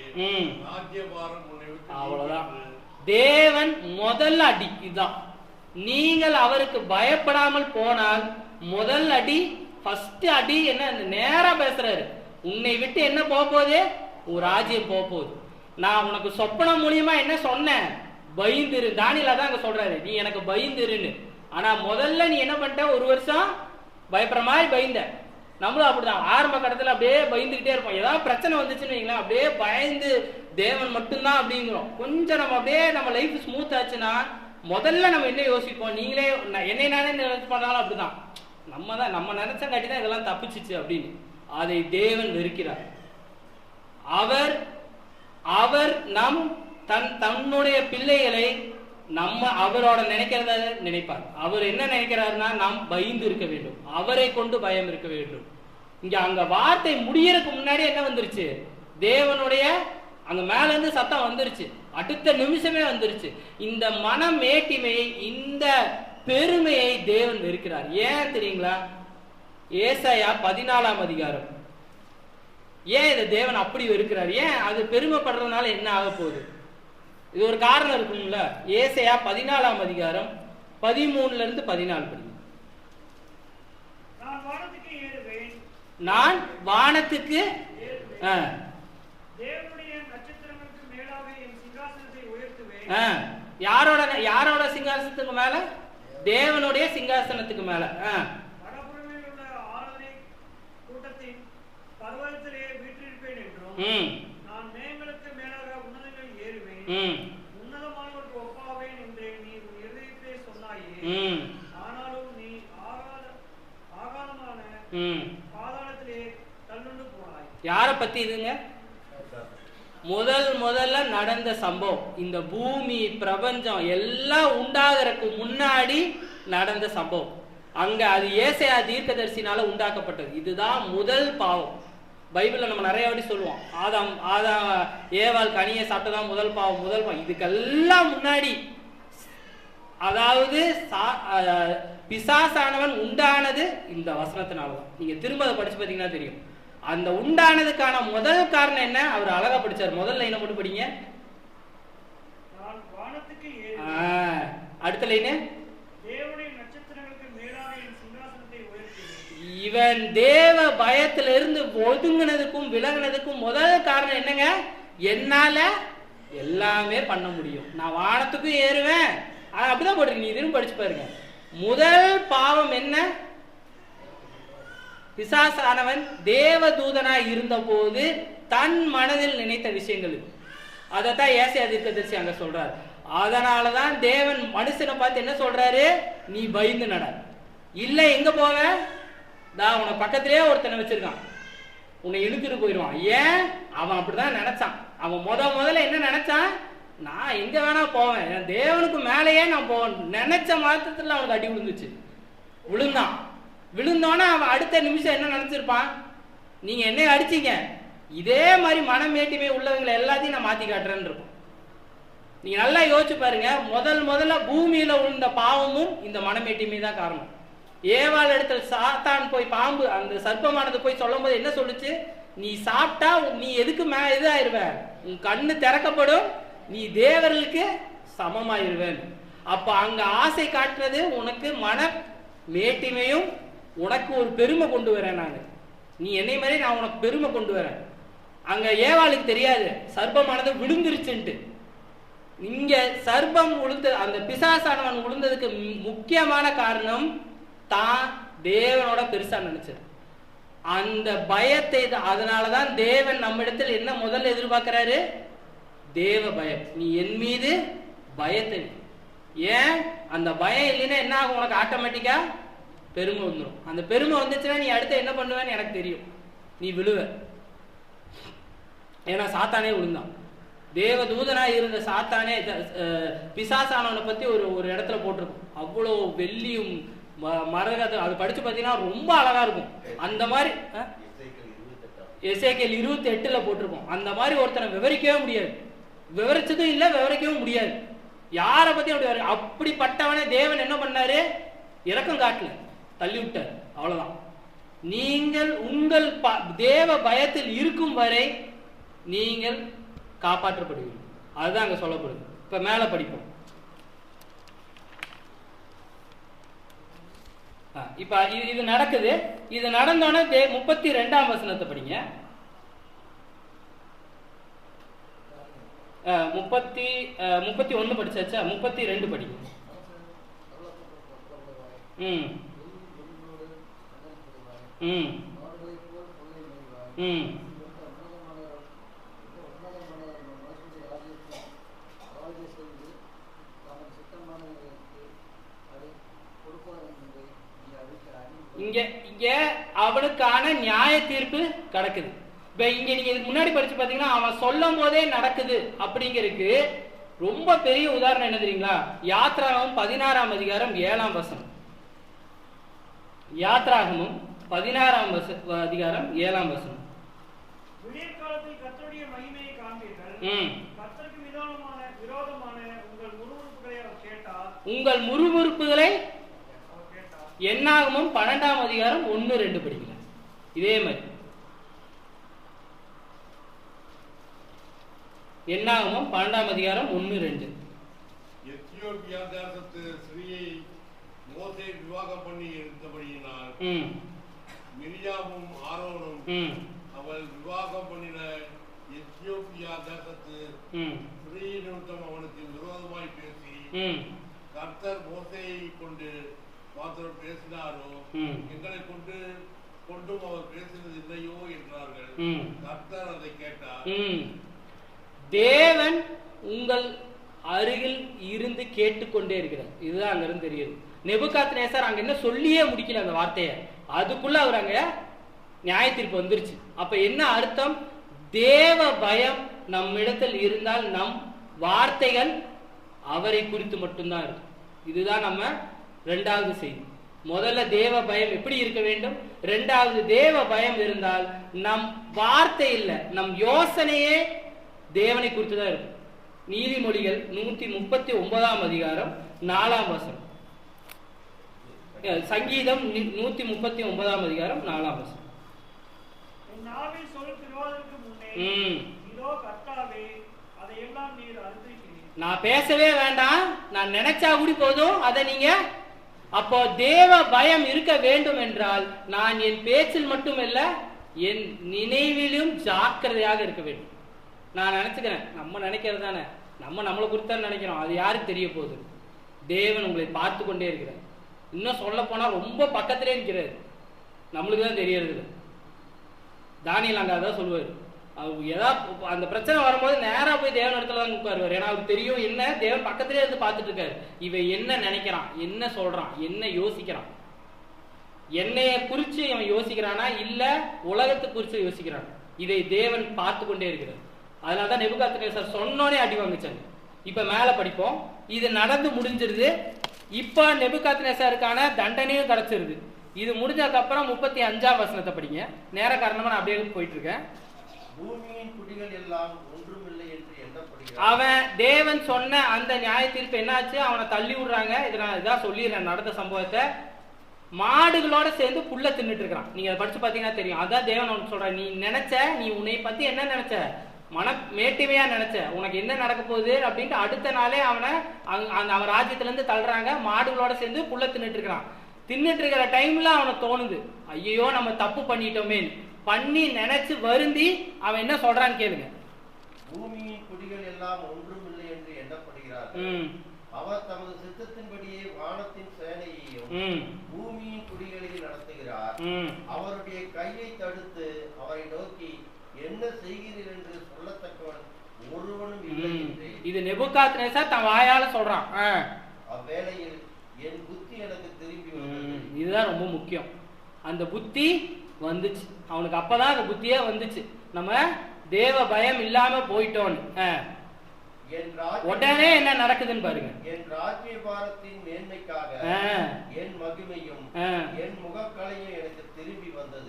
ராஜ்யபாரம் உன்னை விட்டு. அவ்வளவுதான். தேவன் முதல் அடி இதுதான். நீங்கள் அவருக்கு பயப்படாமல் போனால் முதல் அடி, ஃபர்ஸ்ட் அடி என்ன, நேரா பேசுறாரு. உன்னை விட்டு என்ன போக போகுது? ஒரு ராஜ்யம் போக போகுது. நான் உனக்கு சொப்பனம் மூலியமா என்ன சொன்னேன்? பயந்துரு. தானியேல் தான் அங்க சொல்றாரு, நீ எனக்கு பயந்துருன்னு. ஆனா முதல்ல நீ என்ன பண்ணிட்ட? ஒரு வருஷம் பயப்படுற மாதிரி பயந்த. நம்மளும் அப்படிதான் ஆரம்ப கட்டத்துல அப்படியே பயந்துகிட்டே இருப்போம். ஏதாவது பிரச்சனை வந்துச்சுன்னு வைங்களேன், அப்படியே பயந்து தேவன் மட்டும்தான் அப்படிங்கிறோம். கொஞ்சம் நம்ம அப்படியே நம்ம லைஃப் ஸ்மூத் ஆச்சுன்னா முதல்ல நம்ம என்ன யோசிப்போம்? நீங்களே என்னை நானே நினைச்சு பண்ணாலும் அப்படிதான். நம்ம நினைச்சங்காட்டி தான் இதெல்லாம் தப்பிச்சிச்சு அப்படின்னு. அதை தேவன் வெறுக்கிறார். அவர் தன்னுடைய பிள்ளைகளை அவரோட நினைக்கிறத நினைப்பார். அவர் என்ன நினைக்கிறாருன்னா, நாம் பயந்து இருக்க வேண்டும், அவரை கொண்டு பயம் இருக்க வேண்டும். அங்க வார்த்தை முடியறதுக்கு முன்னாடி என்ன வந்துருச்சு? தேவனுடைய அங்க மேல இருந்து சத்தம் வந்துருச்சு. அடுத்த நிமிஷமே வந்துருச்சு. இந்த மனமேட்டிமையை, இந்த பெருமையை தேவன் வெறுக்கிறார். ஏன் தெரியுங்களா? ஏசாயா 14ஆம் அதிகாரம். ஏன் இதை தேவன் அப்படி வெறுக்கிறார்? ஏன் அது பெருமைப்படுறதுனால என்ன ஆக போகுது? இது ஒரு காரணம் இருக்கும்ல. ஏசாயா 14ஆம் அதிகாரம் 13ல இருந்து 14 படி. நான் வானத்துக்கு யாரோட சிங்காசனத்துக்கு மேல? தேவனுடைய சிங்காசனத்துக்கு மேல. யார பத்தி இதுங்க? முதல்ல நடந்த சம்பவம். இந்த பூமி பிரபஞ்சம் எல்லாம் உண்டாகிறதுக்கு முன்னாடி நடந்த சம்பவம். அங்க அது ஏசாயா தீர்க்கதரிசினால உண்டாக்கப்பட்டது. இதுதான் முதல் பாவம். பைபிள்ல நம்ம நிறைய வாட்டி சொல்லுவோம், ஆதாம் ஏவாள் கனியை சாப்பிட்டதான் முதல் பாவம். இதுக்கெல்லாம் முன்னாடி, அதாவது பிசாசானவன் உண்டானது இந்த வசனத்தினாலதான். நீங்க திரும்ப அதை படிச்சு பார்த்தீங்கன்னா தெரியும். அந்த உண்டானதுக்கான முதல் காரணம் என்ன? அவர் அழகா படிச்சார். முதல்ல என்ன மட்டும் படிங்க. அடுத்த லைனு, இவன் தேவ பயத்திலிருந்து ஒதுங்கினதுக்கும் விலகினதுக்கும் முதல் காரணம் என்னங்க? என்னால எல்லாமே பண்ண முடியும், நான் வானத்துக்கும் ஏறுவேன். அப்படிதான் போட்டிருக்கு. நீ திரும்ப படிச்சு பாருங்க. முதல் பாவம் என்ன? பிசாசானவன் தேவதூதனாய் இருந்த போது தன் மனதில் நினைத்த விஷயங்கள். அதைத்தான் ஏசாயா தீர்க்கதரிசி அங்க சொல்றாரு. அதனாலதான் தேவன் மனுஷனை பார்த்து என்ன சொல்றாரு? நீ பயந்து நட. இல்ல எங்க போவ? உன பக்கத்திலேயே ஒருத்தனை வச்சிருக்கான், உன்னை இழுத்துட்டு போயிடுவான். ஏன்? அவன் அப்படிதான் நினைச்சான். அவன் முதல்ல என்ன நினைச்சான்? நான் எங்க வேணா போவேன், என் தேவனுக்கு மேலேயே நான் போவேன். நினைச்ச மாத்திரத்துல அவனுக்கு அடி விழுந்துச்சு. விழுந்தோன்னா அவன் அடுத்த நிமிஷம் என்ன நினைச்சிருப்பான்? நீங்க என்னை அடிச்சீங்க, இதே மாதிரி மனமேட்டிமை உள்ளவங்களை எல்லாத்தையும் நான் மாத்தி காட்டுறேன்னு இருக்கும். நீங்க நல்லா யோசிச்சு பாருங்க. முதல்ல பூமியில விழுந்த பாவமும் இந்த மனமேட்டிமை தான் காரணம். ஏவாள் இடத்துல சாத்தான் போய், பாம்பு அந்த சர்ப்பமானது போய் சொல்லும் போது என்ன சொல்லுச்சு? நீ சாப்பிட்டா நீ எதுக்கு இதாயிருவ, உன் கண்ணு திறக்கப்படும், நீ தேவர்களுக்கு சமமாயிருவேன். அப்ப அங்க ஆசை காட்டுறது உனக்கு மன மேட்டிமையும், உனக்கு ஒரு பெருமை கொண்டு வரேன். நீ என்னை மாதிரி நான் உனக்கு பெருமை கொண்டு வரேன். அங்க ஏவாளுக்கு தெரியாது சர்ப்பமானது விழுந்துருச்சுன்ட்டு. இங்க சர்ப்பம் விழுந்து, அந்த பிசாசானவன் விழுந்ததுக்கு முக்கியமான காரணம் தான் தேவனோட பெருசா நினைச்சது. அந்த பயத்தை, அதனாலதான் தேவன் நம்ம இடத்துல என்ன முதல்ல எதிர்பார்க்கிறாரு? தேவ பயம். நீ என் மீது பயத்தை. ஏன்? அந்த பயம் இல்லைன்னா என்ன ஆகும்? உனக்கு ஆட்டோமேட்டிக்கா பெருமை வந்துடும். அந்த பெருமை வந்துச்சுன்னா நீ அடுத்த என்ன பண்ணுவேன்னு எனக்கு தெரியும், நீ விழுவ. ஏன்னா சாத்தானே விழுந்தான். தேவதூதனா இருந்த சாத்தானே பிசாசானவனை பத்தி ஒரு இடத்துல போட்டிருக்கும். அவ்வளோ வெள்ளியும் மரகத அது படிச்சு பார்த்தீங்கன்னா ரொம்ப அழகா இருக்கும். அந்த மாதிரி எசேக்கியேல் 28 போட்டிருக்கோம். அந்த மாதிரி ஒருத்தனை விவரிக்கவே முடியாது, விவரிச்சதும் இல்லை, விவரிக்கவும் முடியாது. யாரை பத்தி அப்படிப்பட்டவனே தேவன் என்ன பண்ணாரு? இரக்கம் காட்டல, தள்ளி விட்டார், அவ்வளவுதான். நீங்கள் உங்கள் தேவ பயத்தில் இருக்கும் வரை நீங்கள் காப்பாற்றப்படுவீர்கள். அதுதான் அங்க சொல்லப்படுது. இப்ப மேல படிப்போம். இப்ப இது நடக்குது. இது நடந்தோன்னே 32ஆம் வசனத்தை படிங்க. 31 படிச்சாச்சா? 32 படிங்க. ம் ம் ம் இங்க அவனுக்கான நியாய தீர்ப்பு கிடக்குது. இப்ப இங்க நீங்க இதுக்கு முன்னாடி படிச்சு பாத்தீங்கன்னா அவன் சொல்லும் போதே நடக்குது அப்படிங்கிறதுக்கு ரொம்ப பெரிய உதாரணம் என்ன தெரியுங்களா? யாத்ராகமம் 16ஆம் அதிகாரம் 7ஆம் வசனம். யாத்ராகமம் 16ஆம் அதிகாரம் 7ஆம் வசனம். விடியற்காலத்தில் கர்த்தருடைய மகிமையை காண்பீர்கள். கர்த்தருக்கு விரோதமான உங்கள் முறுமுறுப்புகளை அவர் கேட்டார். உங்கள் முறுமுறுப்புகளை என்னாகமம் 12ஆம் அதிகாரம் 1-2 படிக்கல. இதே மாதிரி என்னாகமம் 12ஆம் அதிகாரம் 1-2. எத்தியோப்பியா தேசத்து ஸ்திரீயை மோசே விவாகம் பண்ணி இருந்தபடியினால் மிரியாமும் ஆரோனும் அவள் விவாகம் பண்ணின எத்தியோப்பியா தேசத்து ஸ்திரீ நிமித்தம் அவனுக்கு விரோதமாய் பேசி கர்த்தர் மோசேயை கொண்டு மாத்திரம் பேசினாரோ எங்களை கொண்டும் அவர் பேசினது இல்லையோ என்றார்கள். கர்த்தர் அதை கேட்டார். தேவன் உங்கள் அருகில் இருந்து கேட்டுக்கொண்டே இருக்கிறார். இதுதான் அங்க இருந்து தெரியுது. நேபுகாத்நேசர் அங்க என்ன சொல்லியே முடிக்கல அந்த வார்த்தையை, அதுக்குள்ள அவர் அங்க நியாய தீர்ப்பு வந்துருச்சு. அப்ப என்ன அர்த்தம்? தேவ பயம் நம்மிடத்தில் இருந்தால் நம் வார்த்தைகள் அவரை குறித்து மட்டும்தான் இருக்கும். இதுதான் நம்ம இரண்டாவது செய்தி. முதல்ல தேவ பயம் எப்படி இருக்க வேண்டும், இரண்டாவது தேவ பயம் இருந்தால் நம் வார்த்தை இல்லை, நம் யோசனையே தேவனை குறித்து தான் இருக்கும். நீதிமொழிகள் 139ஆம் அதிகாரம் 4ஆம் வசனம். சங்கீதம் 139ஆம் அதிகாரம் 4ஆம் வசனம். நான் பேசவே வேண்டாம், நான் நினைச்சா கூடி போதும் அதை நீங்க. அப்போ தேவ பயம் இருக்க வேண்டும் என்றால் நான் என் பேச்சில் மட்டுமல்ல என் நினைவிலும் ஜாக்கிரதையாக இருக்க வேண்டும். நான் நினைச்சுக்கிறேன், நம்ம நினைக்கிறது தானே, நம்மளை குறித்தான் நினைக்கிறோம், அது யாருக்கு தெரிய போகுது? தேவன் உங்களை பார்த்து கொண்டே இருக்கிறார். இன்னும் சொல்ல போனா ரொம்ப பக்கத்திலே இருக்கிறார், நம்மளுக்கு தான் தெரியறது. தானியேல் அங்க அதான் சொல்லுவார், ஏதாவது அந்த பிரச்சனை வரும்போது நேரா போய் தேவன் இடத்துல தான் உட்காருவார். ஏன்னா அவருக்கு தெரியும் என்ன தேவன் பக்கத்திலே இருந்து பார்த்துட்டு இருக்காரு. இவன் என்ன நினைக்கிறான், என்ன சொல்றான், என்ன யோசிக்கிறான், என்னைய குறிச்சு இவன் யோசிக்கிறானா இல்ல உலகத்தை குறிச்சு யோசிக்கிறான், இதை தேவன் பார்த்து கொண்டே இருக்கிறார். அதனாலதான் நேபுகாத்நேசர் சொன்னோனே அடி வாங்கிச்சாங்க. இப்ப மேல படிப்போம். இது நடந்து முடிஞ்சிருது. இப்ப நேபுகாத்நேசருக்கான தண்டனையும் கிடைச்சிருது. இது முடிஞ்சதுக்கு அப்புறம் 35ஆம் வசனத்தை படிங்க. நேர காரணமா நான் அப்படியே போயிட்டு இருக்கேன். பூமியின் குடிகள் எல்லாம் ஒன்றுமில்லை என்று எண்ணப்படுகிறது. அவன் தேவன் சொன்ன அந்த நியாய தீர்ப்பு என்னாச்சு? அவனை தள்ளி விடுறாங்க. இதான் சொல்லிடுறேன் நடந்த சம்பவத்தை. மாடுகளோட சேர்ந்து புல்ல தின்னுட்டு இருக்கிறான். நீங்க அதை படிச்சு பாத்தீங்கன்னா தெரியும். அதான் தேவன் அவனுக்கு சொல்ற, நீ நினைச்ச, நீ உன்னை பத்தி என்ன நினைச்ச, மேட்டிமையா நினைச்ச, உனக்கு என்ன நடக்க போகுது அப்படின்ட்டு அடுத்த நாளே அவனை அவன் ராஜ்யத்துல இருந்து தள்ளுறாங்க. மாடுகளோட சேர்ந்து புல்ல தின்னுட்டு இருக்கிறான். தின்னுட்டு இருக்கிற டைம்ல அவனுக்கு தோணுது, ஐயோ நம்ம தப்பு பண்ணிட்டோமே பண்ணி நினைச்சு வருந்தி அவன் என்ன சொல்றான்னு கேளுங்க. பூமியின் குடிகள் எல்லாம் ஒன்றுமில்லை என்று எண்ணப்படுகிறார்கள். அவர் தமது சித்தத்தின்படியே வானத்தின் சேனையையும் பூமியின் குடிகளில் நடத்துகிறார். அவருடைய கையை தடுத்து அவரை நோக்கி என்ன செய்கிறீர் என்று சொல்லத்தக்கவன் ஒருவனும் இல்லை என்று இது நேபுகாத்நேசர் தன் வாயால சொல்றான். அவ்வேளையில் என் புத்தி எனக்கு திரும்பி வந்தது. இதுதான் ரொம்ப முக்கியம். அந்த புத்தி வந்துச்சு அவனுக்கு. அப்பதான் அந்த புத்தியே வந்துச்சு, நம்ம தேவ பயம் இல்லாம போயிட்டோன்னு. உடனே என்ன நடக்குதுன்னு பாருங்க. என் ராஜ்யபாரத்தின் மேன்மைக்காக என் மகிமையும் என் முகக்கலையும் எனக்கு திரும்பி வந்தது.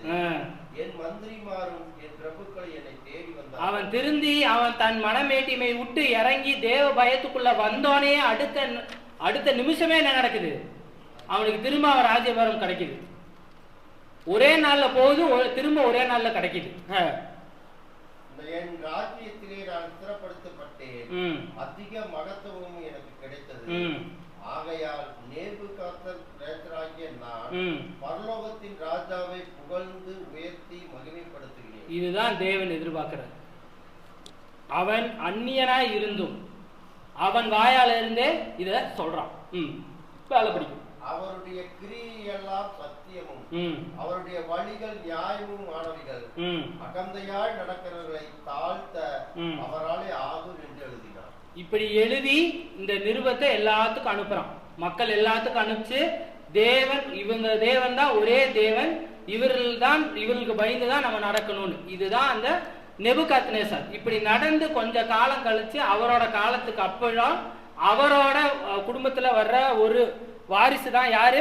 என் மந்திரிமாரும் என் பிரபுக்கள் என்னை தேடி வந்தார். அவன் திருந்தி அவன் தன் மனமேட்டிமை விட்டு இறங்கி தேவ பயத்துக்குள்ள வந்தோனே அடுத்த நிமிஷமே என்ன நடக்குது? அவனுக்கு திரும்ப அவன் ராஜ்யபாரம் கிடைக்குது. ஒரே நாள்ல போகுது, திரும்ப ஒரே நாள்ல கிடைக்குது. என் ராஜ்யத்திலே நான் ஸ்திரப்படுத்தப்பட்டேன், அதிக மகத்துவமும் எனக்கு கிடைத்தது. ஆகையால் நேபுகாத்நேச்சராகிய நான் பரலோகத்தின் ராஜாவை புகழ்ந்து உயர்த்தி மகிமைப்படுத்துகிறேன். இதுதான் தேவன் எதிர்பார்க்கிறார். அவன் அந்நியனாய் இருந்தும் அவன் வாயால இருந்தே இத சொல்றான். வேலை பிடிக்கும். அவருடைய கிரியையெல்லாம் சத்தியமும் அவருடைய வழிகள் நியாயமும் ஆனவைகள். அகந்தையாய் நடக்கிறவர்களை தாழ்த்த அவராலே ஆகும் என்று எழுதினார். இப்படி எழுதி இந்த நிருபத்தை எல்லாத்துக்கும் அனுப்புறான். மக்கள் எல்லாத்துக்கும் அனுப்பிச்சு இவங்க தேவன் தான் ஒரே தேவன், இவர்களுக்கு பயந்துதான் நம்ம நடக்கணும்னு. இதுதான் அந்த நேபுகாத்நேசர். இப்படி நடந்து கொஞ்ச காலம் கழிச்சு அவரோட காலத்துக்கு அப்புறம் அவரோட குடும்பத்துல வர்ற ஒரு வாரிசு தான் யாரு?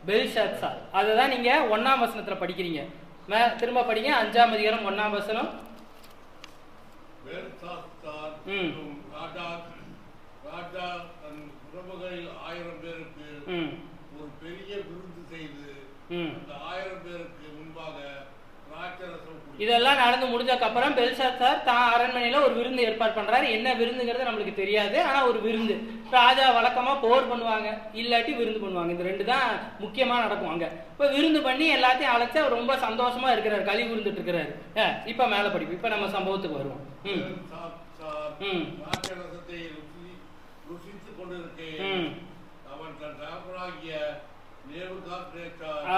பெல்ஷாத்சார். அதுதான் நீங்க 1ஆம் வசனத்துல படிக்கிறீங்க. திரும்ப படிங்க, 5ஆம் அதிகாரம் 1ஆம் வசனம். ராஜா தன் உறவுகளில் 1000 பேருக்கு ஒரு பெரிய விருந்து செய்து அந்த 1000 பேருக்கு முன்பாக இதெல்லாம் நடந்து முடிஞ்சதுக்கு அப்புறம் பெல்ஷாத்சார் தான் அரண்மனையில ஒரு விருந்து ஏற்பாடு பண்றாரு. என்ன விருந்துங்கிறது நம்மளுக்கு தெரியாது, ஆனா ஒரு விருந்து. ராஜா வழக்கமா போர் பண்ணுவாங்க, இல்லாட்டி விருந்து பண்ணுவாங்க. இந்த ரெண்டு தான் முக்கியமா நடக்கும் அங்க. இப்ப விருந்து பண்ணி எல்லாத்தையும் அழைச்சு அவர் ரொம்ப சந்தோஷமா இருக்கிறாரு, களி விருந்துட்டு இருக்கிறாரு. இப்ப மேல படிப்பு. இப்ப நம்ம சம்பவத்துக்கு வருவோம்.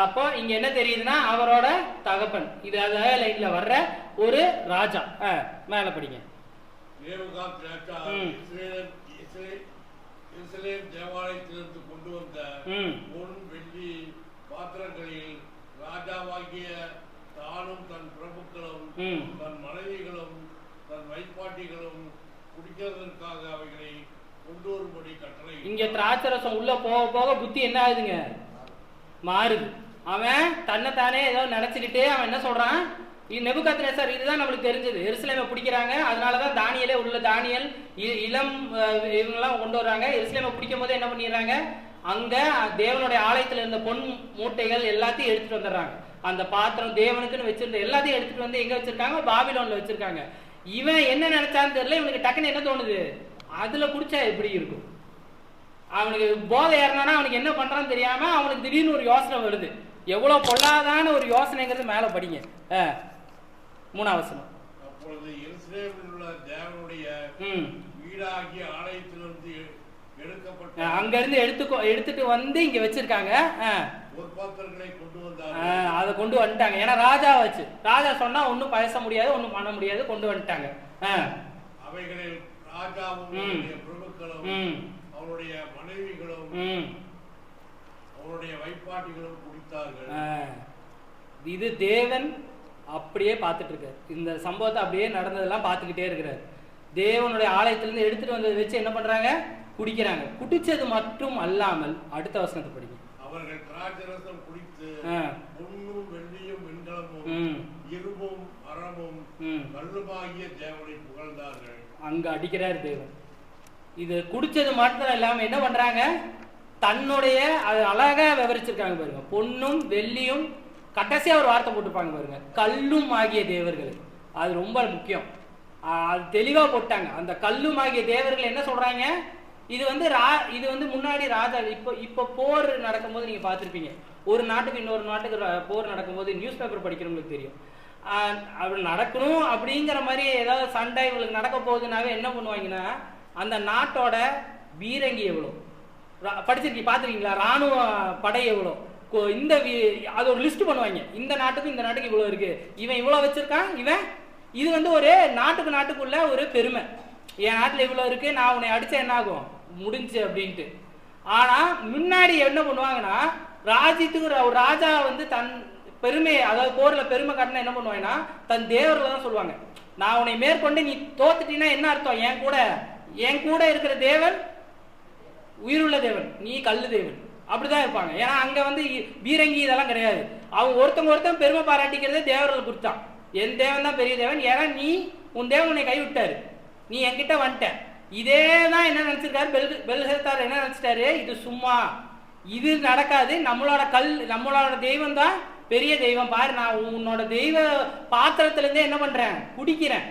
அப்போ இங்க என்ன தெரியுதுன்னா அவரோட தகப்பன். இது லைன்ல வர்ற ஒரு ராஜா. மேல படிங்க. தேவாலயத்திலிருந்து கொண்டு வந்த பொன் வெள்ளி பாத்திரங்களில் ராஜாவாகிய தானும் தன் பிரபுக்களும் தன் மனைவிகளும் தன் வைப்பாட்டிகளும் குடிக்கிறதற்காக அவைகளை கொண்டு வரும்படி கட்டளை. இங்க திராட்சரசம் உள்ள போக போக புத்தி என்ன ஆகுதுங்க? மாறுது. அவன் தன்னைத்தானே ஏதோ நினைச்சுக்கிட்டு அவன் என்ன சொல்றான்? நேபுகாத்நேசர் இதுதான் நம்மளுக்கு தெரிஞ்சது. எருசலேமை பிடிக்கிறாங்க, அதனாலதான் தானியலே உள்ள தானியல் இளம் இவங்கெல்லாம் கொண்டு வர்றாங்க. எருசலேமை பிடிக்கும் போது என்ன பண்ணிடுறாங்க? அங்க தேவனுடைய ஆலயத்துல இருந்த பொன் மூட்டைகள் எல்லாத்தையும் எடுத்துட்டு வந்துடுறாங்க. அந்த பாத்திரம் தேவனுக்குன்னு வச்சிருந்த எல்லாத்தையும் எடுத்துட்டு வந்து எங்க வச்சிருக்காங்க? பாபிலோன்ல வச்சிருக்காங்க. இவன் என்ன நினைச்சான்னு தெரியல. இவனுக்கு டக்குன்னு என்ன தோணுது? அதுல குடிச்சா எப்படி இருக்கும்? அவனுக்கு போதை ஏறினானா அவனுக்கு என்ன பண்றான்னு தெரியாம அவனுக்கு திடீர்னு ஒரு யோசனை வருது. எவ்வளவு பொல்லாதான ஒரு யோசனைங்கிறது மேல படிங்க. 3ஆம் வசனம். அப்பொழுது எருசலேமில் உள்ள தேவனுடைய வீடாகிய ஆலயத்திலிருந்து எடுக்கப்பட்ட அங்க இருந்து எடுத்துட்டு வந்து இங்க வச்சிருக்காங்க. பொற்பாத்திரங்களை கொண்டு வந்தாங்க. அதை கொண்டு வந்துட்டாங்க. ஏன்னா ராஜா வச்சு ராஜா சொன்னா ஒன்னும் பேச முடியாது, ஒன்னும் பண்ண முடியாது. கொண்டு வந்துட்டாங்க. அவைகளில் ராஜாவும் பிரபுக்களும் அவருடைய மனைவிகளும் அவருடைய வைப்பாட்டிகளும் குடித்தார்கள். இது தேவன் அப்படியே பார்த்துட்டு இருக்காரு. இந்த சம்பவத்தை அப்படியே நடந்ததெல்லாம் பார்த்துக்கிட்டே இருக்கிறார். தேவனுடைய ஆலயத்திலிருந்து எடுத்துட்டு வந்ததை வச்சு என்ன பண்றாங்க? குடிக்கிறாங்க. குடிச்சது மட்டும் அல்லாமல் அடுத்த வசனத்தை படிங்க. அவர்கள் திராட்சரசம் குடித்து பொன்னும் வெள்ளியும் வெண்கலமும் இரும்பும் மரமும் கல்லுமாகிய தேவனை புகழ்ந்தார்கள். அங்க அடிக்கிறார் தேவன். இது குடிச்சது மாத்திரம் இல்லாம என்ன பண்றாங்க? தன்னுடைய அது அழகா விவரிச்சிருக்காங்க பாருங்க. பொன்னும் வெள்ளியும், கடைசியா ஒரு வார்த்தை போட்டுப்பாங்க பாருங்க, கல்லும் ஆகிய தேவர்கள். அது ரொம்ப முக்கியம். அது தெளிவா போட்டாங்க. அந்த கல்லும் ஆகிய தேவர்கள் என்ன சொல்றாங்க? இது வந்து முன்னாடி ராஜா இப்ப போர் நடக்கும்போது நீங்க பார்த்திருப்பீங்க. ஒரு நாட்டுக்கு இன்னொரு நாட்டுக்கு போர் நடக்கும்போது நியூஸ் பேப்பர் படிக்கிறவங்களுக்கு தெரியும். அப்படி நடக்கணும் அப்படிங்கிற மாதிரி ஏதாவது சண்டை இவங்களுக்கு நடக்க போகுதுனாவே என்ன பண்ணுவாங்கன்னா, அந்த நாட்டோட பீரங்கி எவ்வளோ படிச்சிருக்கீங்க, பார்த்துருக்கீங்களா? ராணுவ படை எவ்வளோ, இந்த அது ஒரு லிஸ்ட் பண்ணுவாங்க. இந்த நாட்டுக்கு இவ்வளோ இருக்கு, இவன் இவ்வளோ வச்சிருக்கான், இவன் இது வந்து ஒரு நாட்டுக்குள்ள ஒரு பெருமை. என் நாட்டில் இவ்வளோ இருக்கு, நான் உன்னை அடிச்சா என்ன ஆகும், முடிஞ்சு அப்படின்ட்டு. ஆனா முன்னாடி என்ன பண்ணுவாங்கன்னா, ராஜ்யத்துக்கு ஒரு ராஜா வந்து தன் பெருமை, அதாவது போர்ல பெருமை காட்டினா என்ன பண்ணுவாங்கன்னா, தன் தேவர்களை தான் சொல்லுவாங்க. நான் உன்னை மேற்கொண்டு நீ தோத்துட்டீங்கன்னா என்ன அர்த்தம், என் கூட என் கூட இருக்கிற தேவன் உயிருள்ள தேவன், நீ கல்லு தேவன், அப்படிதான் இருப்பாங்க. ஏன்னா அங்க வந்து பீரங்கி இதெல்லாம் கிடையாது. அவங்க ஒருத்தன் பெருமை பாராட்டிக்கிறதே தேவர்கள் குறித்தான். என் தேவன் தான் பெரிய தேவன், ஏன்னா நீ உன் தேவன் உன்னை கைவிட்டாரு, நீ என்கிட்ட வந்துட்ட. இதே தான் என்ன நினைச்சிருக்காரு பெல்ஷத்சார், என்ன நினைச்சிட்டாரு, இது சும்மா, இது நடக்காது, நம்மளோட தெய்வம் தான் பெரிய தெய்வம், பாரு நான் உன்னோட தெய்வ பாத்திரத்துல இருந்தே என்ன பண்றேன், குடிக்கிறேன்,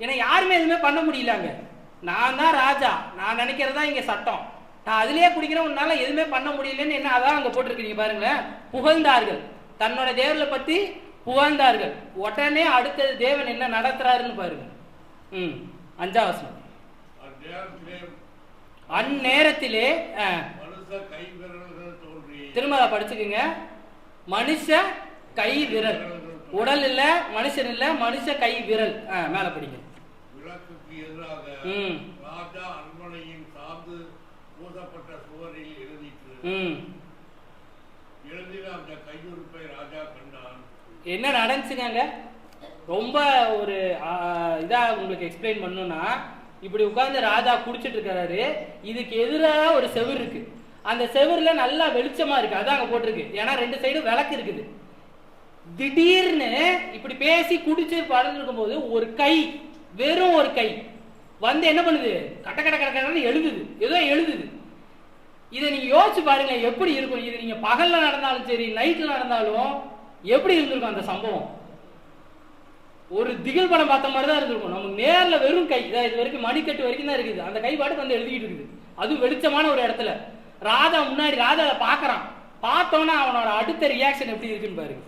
ஏன்னா யாருமே எதுவுமே பண்ண முடியலங்க, நான் தான் ராஜா, நான் நினைக்கிறதா இங்க சட்டம், நான் அதுலயே குடிக்கிறேன், உன்னால எதுவுமே பண்ண முடியலன்னு என்ன அதான் அங்க போட்டிருக்கீங்க பாருங்களேன். புகழ்ந்தார்கள், தன்னோட தேவர்களை பத்தி புகழ்ந்தார்கள். உடனே அடுத்தது தேவன் என்ன நடத்துறாருன்னு பாருங்க. 5ஆம் வசனம். அந்நேரத்திலே திரும்ப படிச்சுக்குங்க. மனுஷ கை விரல், உடல் இல்ல, மனுஷன் இல்ல, மனுஷ கை விரல். மேல படிங்க. விளக்குக்கு எதிராக ராஜா அரண்மனையின் சார்ந்து பூசப்பட்ட சுவரில் எழுதின அந்த கையுறுப்பை ராஜா கண்டான். என்ன நடந்துச்சுங்க, ரொம்ப ஒரு இதா உங்களுக்கு எக்ஸ்பிளைன் பண்ணணும்னா, இப்படி உட்கார்ந்து ராஜா குடிச்சிட்டு இருக்காரு, இதுக்கு எதிராக ஒரு செவுரு இருக்கு, அந்த செவுருல நல்லா வெளிச்சமா இருக்கு, அதான் அங்க போட்டிருக்கு, ஏன்னா 2 சைடும் விளக்கு இருக்குது. திடீர்னு இப்படி பேசி குடிச்சு படுத்துருக்கும் போது ஒரு கை, வெறும் ஒரு கை வந்து என்ன பண்ணுது, கட்ட கட்ட கட்ட எழுதுது, ஏதோ எழுதுது. இதை நீங்க யோசிச்சு பாருங்க எப்படி இருக்கும். இது நீங்க பகல்ல நடந்தாலும் சரி, நைட்ல நடந்தாலும் எப்படி இருந்திருக்கும் அந்த சம்பவம். ஒரு திகில் படம் பார்த்த மாதிரி தான் இருந்திருக்கும். நமக்கு நேர்ல வெறும் கை, இது வரைக்கும் மணிக்கட்டு வரைக்கும் தான் இருக்குது, அந்த கை பாட்டுக்கு வந்து எழுதிக்கிட்டு இருக்குது, அதுவும் வெளிச்சமான ஒரு இடத்துல. ராஜா முன்னாடி ராஜா அதை பாக்குறான், பார்த்தோன்னா அவனோட அடுத்த ரியாக்ஷன் எப்படி இருக்குன்னு பாருங்க.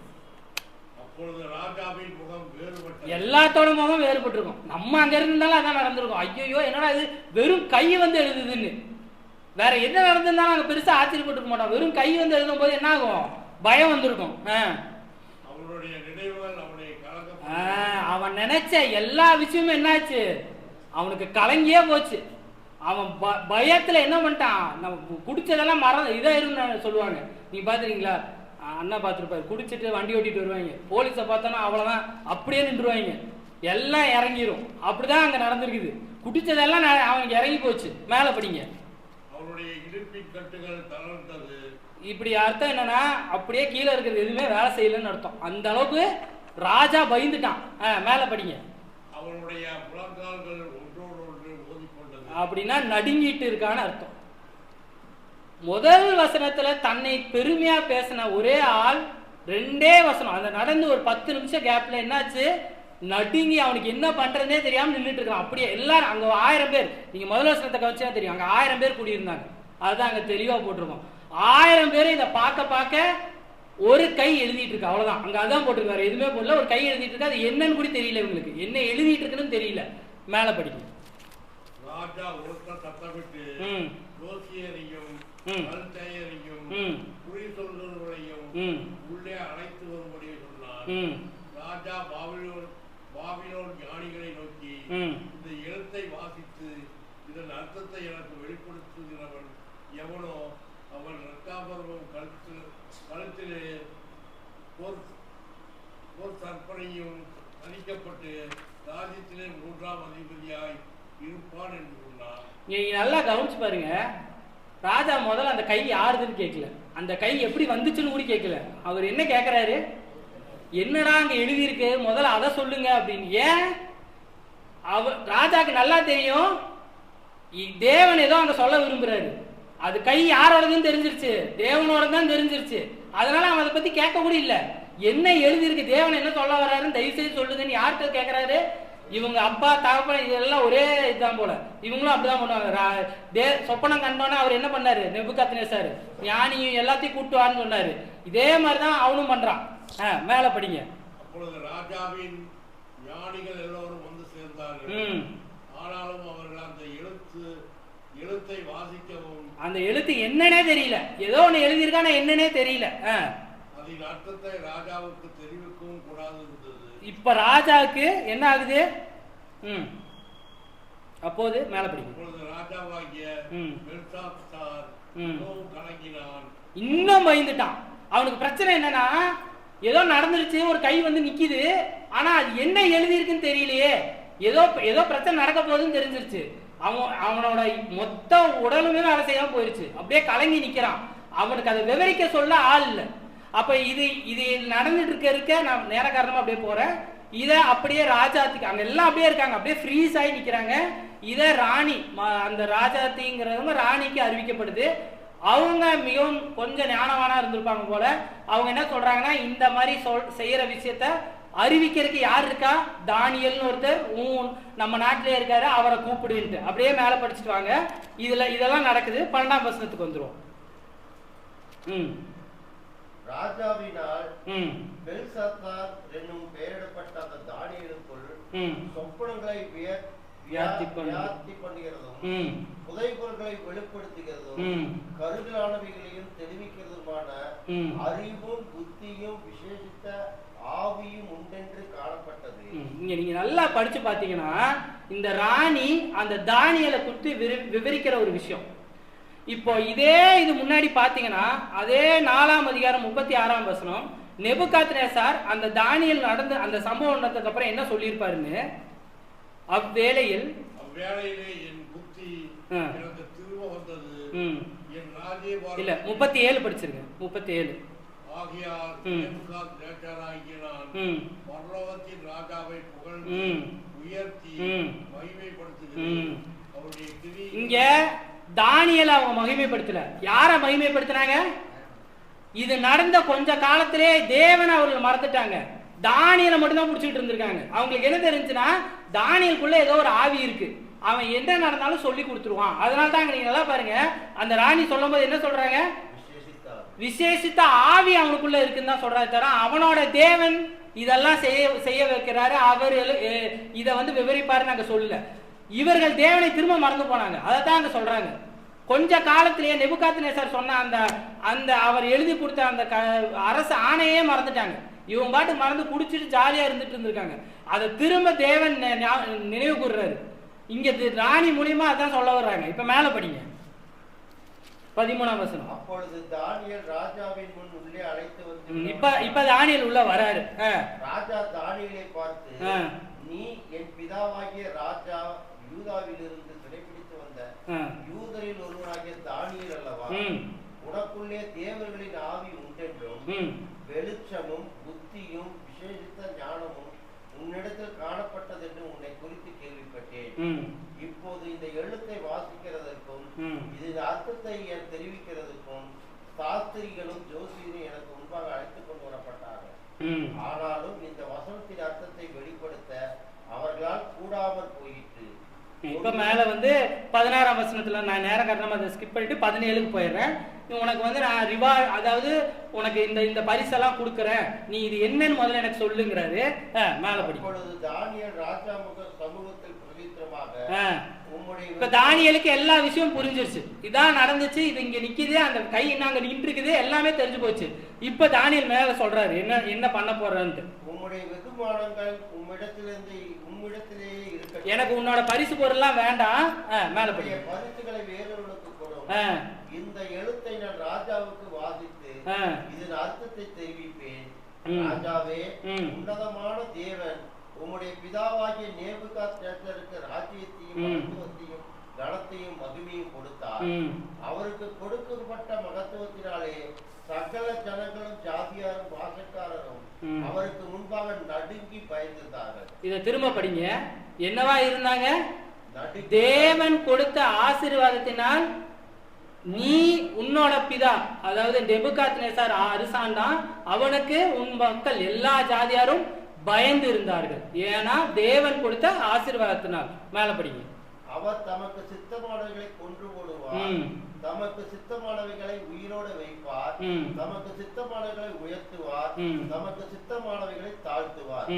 எல்லாத்தோட முகம் வேறுபட்டிருக்கும். நம்ம அங்க இருந்தாலும் அதான் நடந்திருக்கும். ஐயோ என்னடா இது வெறும் கை வந்து எழுதுதுன்னு, வேற என்ன நடந்திருந்தாலும் அங்க பெருசா ஆச்சரியப்பட்டு மாட்டான். வெறும் கை வந்து எழுதும் போது என்ன ஆகும், பயம் வந்திருக்கும். அவன் நினைச்ச எல்லா விஷயமும் என்னாச்சு, அவனுக்கு கலங்கியே போச்சு. அவன் பயத்துல என்ன பண்ணிட்டான், நம்ம குடிச்சதெல்லாம் இதா இருக்குன்னு சொல்லுவாங்க. நீங்க பாத்துறீங்களா, அண்ணா பார்த்துருப்பாரு, குடிச்சிட்டு வண்டி ஓட்டிட்டு வருவாங்க, போலீஸை பார்த்தோன்னா அவ்வளவுதான், அப்படியே நின்றுவாங்க, எல்லாம் இறங்கிரும். அப்படிதான் அங்க நடந்திருக்குது. குடிச்சதெல்லாம் அவனுக்கு இறங்கி போச்சு. மேல படிங்க. இப்படி அர்த்தம் என்னன்னா, அப்படியே கீழே இருக்கிறது எதுவுமே வேலை செய்யலன்னு அர்த்தம். அந்த அளவுக்கு ராஜா பயந்துட்டான். மேல படிங்க. அவனுடைய புலங்கால்கள் ஒன்றோடு ஒன்று மோதிக்கொண்டது, அப்படின்னா நடுங்கிட்டு இருக்கான்னு அர்த்தம். முதல் வசனத்துல தன்னை பெருமையா பேசின ஒரே ஆள் 2 வசனம், அந்த நடந்து ஒரு 10 நிமிஷம் கேப்ல என்னாச்சு, நடுங்கி அவனுக்கு என்ன பண்றதுனே தெரியாம நின்றுட்டு இருக்கான். அப்படியே எல்லாரும் அங்க 1000 பேர், நீங்க முதல் வசனத்தை கவனிச்சா தெரியும், அங்க 1000 பேர் கூடியிருந்தாங்க. அதுதான் அங்க தெளிவா போட்டிருக்கோம். 1000 பேர் இதை பார்க்க ஒரு கை எழுதிட்டு இருக்கு, அவ்வளவுதான். அங்க அதான் போட்டிருக்காரு, எதுவுமே போடல, ஒரு கை எழுதிட்டு இருக்கு. அது என்னன்னு கூட தெரியல இவங்களுக்கு, என்ன எழுதிட்டு இருக்குன்னு தெரியல. மேல படிக்கும். ராஜா ஒருத்த சத்தமிட்டு ஜோசியரையும் கல்தையரையும் குறி சொல்கிறவர்களையும் உள்ளே அழைத்து வரும்படி சொன்னார். ராஜா பாபிலோன் ஞானிகளை நோக்கி, இந்த எழுத்தை வாசித்து இதன் அர்த்தத்தை எனக்கு வெளிப்படுத்துகிறவன் எவனோ அவன் ரத்தாபர்வம் கழுத்திலே சற்பனையும் அளிக்கப்பட்டு ராஜ்யத்திலே 3ஆம் அதிபதியாய் இருப்பான் என்று சொன்னார். நீங்க நல்லா கவனிச்சு பாருங்க, ராஜா முதல்ல அந்த கை யாருதுன்னு கேட்கல, அந்த கை எப்படி வந்துச்சுன்னு கூட கேட்கல. அவர் என்ன கேட்கிறாரு, என்னடா அங்க எழுதி இருக்கு, முதல்ல அதை சொல்லுங்க அப்படின்னு. ஏன், ராஜாக்கு நல்லா தெரியும் தேவன் ஏதோ அங்க சொல்ல விரும்புறாரு. அது கை யாரோடதுன்னு தெரிஞ்சிருச்சு, தேவனோட தான் தெரிஞ்சிருச்சு. அதனால அவன் அதை பத்தி கேட்க கூட இல்லை. என்ன எழுதி இருக்கு, தேவன் என்ன சொல்ல வர்றாருன்னு தயவு செய்து சொல்லுங்கன்னு யார்கிட்ட கேட்கறாரு. இவங்க அப்பா தகப்பன் இதெல்லாம் ஒரே இதுதான் போல, இவங்களும் அப்படிதான் பண்ணுவாங்க. சொப்பனம் கண்டோன்னே அவர் என்ன பண்ணாரு, நேபுகாத்நேசர் ஞானியும் எல்லாத்தையும் கூட்டுவான்னு சொன்னாரு. இதே மாதிரிதான் அவனும் பண்றான். மேல படிங்க. அப்பொழுது ராஜாவின் ஞானிகள் எல்லோரும் வந்து சேர்ந்தார்கள். ஆனாலும் அவர்கள் அந்த எழுத்தை வாசிக்கவும், அந்த எழுத்து என்னன்னே தெரியல, ஏதோ ஒண்ணு எழுதியிருக்கான என்னன்னே தெரியல, அதன் அர்த்தத்தை ராஜாவுக்கு தெரிவிக்கவும் கூடாது இருந்தது. இப்ப ராஜாவுக்கு என்ன ஆகுது, அப்போது மேல படிக்கும். அப்பொழுது ராஜாவாகிய பெல்ஷாத்சார் கலங்கினான், இன்னும் பயந்துட்டான். அவனுக்கு பிரச்சனை என்னன்னா, ஏதோ நடந்துருச்சு, ஒரு கை வந்து நிக்குது, ஆனா அது என்ன எழுதி இருக்குன்னு தெரியலையே, ஏதோ பிரச்சனை நடக்க போகுதுன்னு தெரிஞ்சிருச்சு. அவனோட மொத்த உடலுமே வேலை செய்யாம போயிருச்சு, அப்படியே கலங்கி நிக்கிறான். அவனுக்கு அதை விவரிக்க சொல்ல ஆள் இல்லை. அப்ப இது நடந்துட்டு இருக்க நான் நேர காரணமா அப்படியே போறேன். இதை அப்படியே ராஜாத்திக்கு அங்க எல்லாம் அப்படியே இருக்காங்க, அப்படியே ஃப்ரீஸ் ஆகி நிக்கிறாங்க. இதை ராணி, அந்த ராஜாத்திங்கிறவங்க ராணிக்கு அறிவிக்கப்படுது. அவங்க மிகவும் கொஞ்சம் ஞானவானா இருந்திருப்பாங்க போல. அவங்க என்ன சொல்றாங்கன்னா, இந்த மாதிரி செய்யற விஷயத்த அறிவிக்கிறதுக்கு யார் இருக்கா, தானியல்னு ஒருத்தர் நம்ம நாட்டிலே இருக்காரு, அவரை கூப்பிடுன்ட்டு அப்படியே மேல படிச்சுட்டு வாங்க. இதெல்லாம் நடக்குது. 12ஆம் வசனத்துக்கு வந்துரும். ராஜாவினால் பெல்சாத்சார் என்னும் பெயரிடப்பட்ட அந்த தானியேலுக்குள் சொப்பனங்களை வியாப்தி பண்ணுகிறதும் புதைபொருள்களை வெளிப்படுத்துகிறதும் கருதலானவைகளையும் தெரிவிக்கிறதுமான அறிவும் புத்தியும் விசேஷித்த ஆவியும் உண்டென்று காணப்பட்டது. இங்க நீங்க நல்லா படிச்சு பாத்தீங்கன்னா, இந்த ராணி அந்த தானியேலை குறித்து விவரிக்கிற ஒரு விஷயம். இப்போ இது முன்னாடி பாத்தீங்கன்னா, அதே 4ஆம் அதிகாரம் 36ஆம் வசனம், நெபுகாத்நேசார் அந்த தானியேல் நடந்த அந்த சம்பவம் நடந்ததுக்கு அப்புறம் என்ன சொல்லியிருப்பாருன்னு, அவ்வேளையில் என் புத்தி எனக்கு திரும்ப வந்தது, என் ராஜ்யபாரம் இல்ல 37 படிச்சிருங்க. 37 ஆகியால் நேபுகாத்நேச்சாராகிய நான் பரலோகத்தின் ராஜாவை புகழ்ந்து உயர்த்தி மகிமைப்படுத்துகிறேன். அவருடைய கிரி இங்க தானியேலை அவங்க மகிமைப்படுத்தல. யார மகிமைப்படுத்தினாங்க? இது நடந்த கொஞ்ச காலத்திலே தேவன் அவர்கள் மறந்துட்டாங்க. தானியேலை மட்டும்தான் பிடிச்சிட்டு இருந்திருக்காங்க. அவங்களுக்கு என்ன தெரிஞ்சுன்னா, தானியேலுக்குள்ள ஏதோ ஒரு ஆவி இருக்கு, அவன் என்ன நடந்தாலும் சொல்லி கொடுத்துருவான். அதனால தான் நீங்க நல்லா பாருங்க, அந்த ராணி சொல்லும் போது என்ன சொல்றாங்க, விசேஷித்த ஆவி அவனுக்குள்ள இருக்குன்னு தான் சொல்றாரு. தர அவனோட தேவன் இதெல்லாம் செய்ய வைக்கிறாரு, அவர் இதை விவரிப்பாரு நாங்க சொல்லல. இவர்கள் தேவனை திரும்ப மறந்து போனாங்க. அதைத்தான் அங்க சொல்றாங்க. கொஞ்ச காலத்திலேயே நெபுகாத்நேசார் சொன்ன அந்த அவர் எழுதி கொடுத்த அந்த அரசு ஆணையே மறந்துட்டாங்க. இவன் பாட்டு மறந்து குடிச்சிட்டு ஜாலியா இருந்துட்டு இருந்திருக்காங்க. அதை திரும்ப தேவன் நினைவு கூறுறாரு. இங்க ராணி மூலியமா அதான் சொல்ல வர்றாங்க. இப்ப மேல படிங்க 13ஆம் வசனம். அப்பொழுது தானியேல் ராஜாவின் முன் உள்ளே அழைத்து வந்து இப்ப தானியேல் உள்ள வராரு. ராஜா தானியேலை பார்த்து, நீ என் பிதாவாகிய ராஜா யூதாவிலிருந்து சிறைப்பிடித்து வந்த யூதரில் ஒருவனாகிய தானியேல் அல்லவா? உனக்குள்ளே தேவர்களின் ஆவி உண்டென்றும் வெளிச்சமும் புத்தியும் விசேஷித்த ஞானமும் உன்னிடத்தில் காணப்பட்டதென்று உன்னை குறித்து கேள்விப்பட்டேன். இப்போது இந்த எழுத்தை வாசிக்கிறதற்கும் இதன் அர்த்தத்தை தெரிவிக்கிறதுக்கும் சாஸ்திரிகளும் ஜோசியரும் எனக்கு முன்பாக அழைத்துக் கொண்டு வரப்பட்டார்கள். ஆனாலும் இந்த வசனத்தின் அர்த்தத்தை வெளிப்படுத்த அவர்களால் கூடாமல் போயிற்று. இப்ப மேல 16ஆம் வசனத்துல நான் நேர காரணமா அதை ஸ்கிப் பண்ணிட்டு 17க்கு போயிடுறேன். உனக்கு நான் அதாவது உனக்கு இந்த பரிசெல்லாம் கொடுக்கறேன், நீ இது என்னன்னு முதல்ல எனக்கு சொல்லுங்கிறாரு. மேல படி. தானியேல் ராஜா சமூகத்தில் பிரதித்திரமாக இப்ப தானியேலுக்கு எல்லா விஷயம் புரிஞ்சிருச்சு. இதான் நடந்துச்சு, இது இங்க நிக்குது, அந்த கை அங்க நின்று இருக்குது, எல்லாமே தெரிஞ்சு போச்சு. இப்ப தானியேல் மேல சொல்றாரு என்ன பண்ண போறேன்னு. உம்முடைய வெகுமானங்கள் உம்மிடத்திலேயே இருக்கட்டும். எனக்கு உன்னோட பரிசு பொருள்லாம் வேண்டாம். மேல படி. பரிசுகளை வேறொருவனுக்கு கொடும். இந்த எழுத்தை நான் ராஜாவுக்கு வாசித்து இதன் அர்த்தத்தை தெரிவிப்பேன். ராஜாவே, உன்னதமான தேவன் உம்முடைய பிதாவாகிய நேபுகாத்நேசருக்கு ராஜ்யத்தையும் மகத்துவத்தையும் கனத்தையும் மகிமையும் கொடுத்தார். அவருக்கு கொடுக்கப்பட்ட மகத்துவத்தினாலே சகல ஜனங்களும் ஜாதியாரும் பாஷக்காரரும் அவருக்கு முன்பாக நடுங்கி பயந்தார்கள். இத திரும்ப படிங்க. என்னவா இருந்தாங்க? தேவன் கொடுத்த ஆசீர்வாதத்தினால் நீ உன்னோட பிதா, அதாவது நெபுகாத்நேசார் அரசாண்டான், அவனுக்கு உன் மக்கள் எல்லா ஜாதியாரும் பயந்து இருந்தார்கள். ஏன்னா தேவன் கொடுத்த ஆசீர்வாதத்தினால். மேல படிங்க. அவர் தமக்கு சித்தமானவைகளை கொன்று போடுவார், தமக்கு சித்தமானவைகளை உயிரோட வைப்பார், தமக்கு சித்தமானவைகளை உயர்த்துவார், தமக்கு சித்தமானவைகளை தாழ்த்துவார்.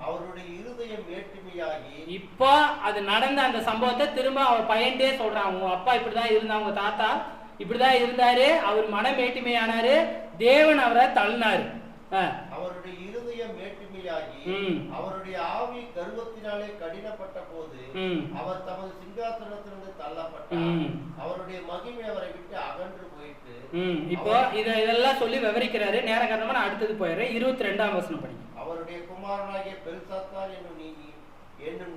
அவருடைய இருதயம் மேட்டுமையாகி. இப்போ அது நடந்த அந்த சம்பவத்தை திரும்ப அவர் பையன்டே சொல்றான். உங்க அப்பா இப்படிதான் இருந்தா, உங்க தாத்தா இப்படிதான் இருந்தாரு, அவர் மனம் மேட்டுமையானாரு, தேவன் அவரை தள்ளினாரு. அவருடைய இருதயம் மேட்டுமையாகி அவருடைய ஆவி கர்வத்தினாலே கடினப்பட்ட போது அவர் தமது சிங்காசனத்திலிருந்து தள்ளப்பட்டார். அவருடைய மகிமை அவரை விட்டு அகன்று போயிட்டு. இப்போ இதெல்லாம் சொல்லி விவரிக்கிறாரு. நேர காரணமா நான் அடுத்தது போயிடுறேன். 22ஆம் வசனம் படி. அவருடைய குமாரனாகிய பெல்சாத்சார் என்னும்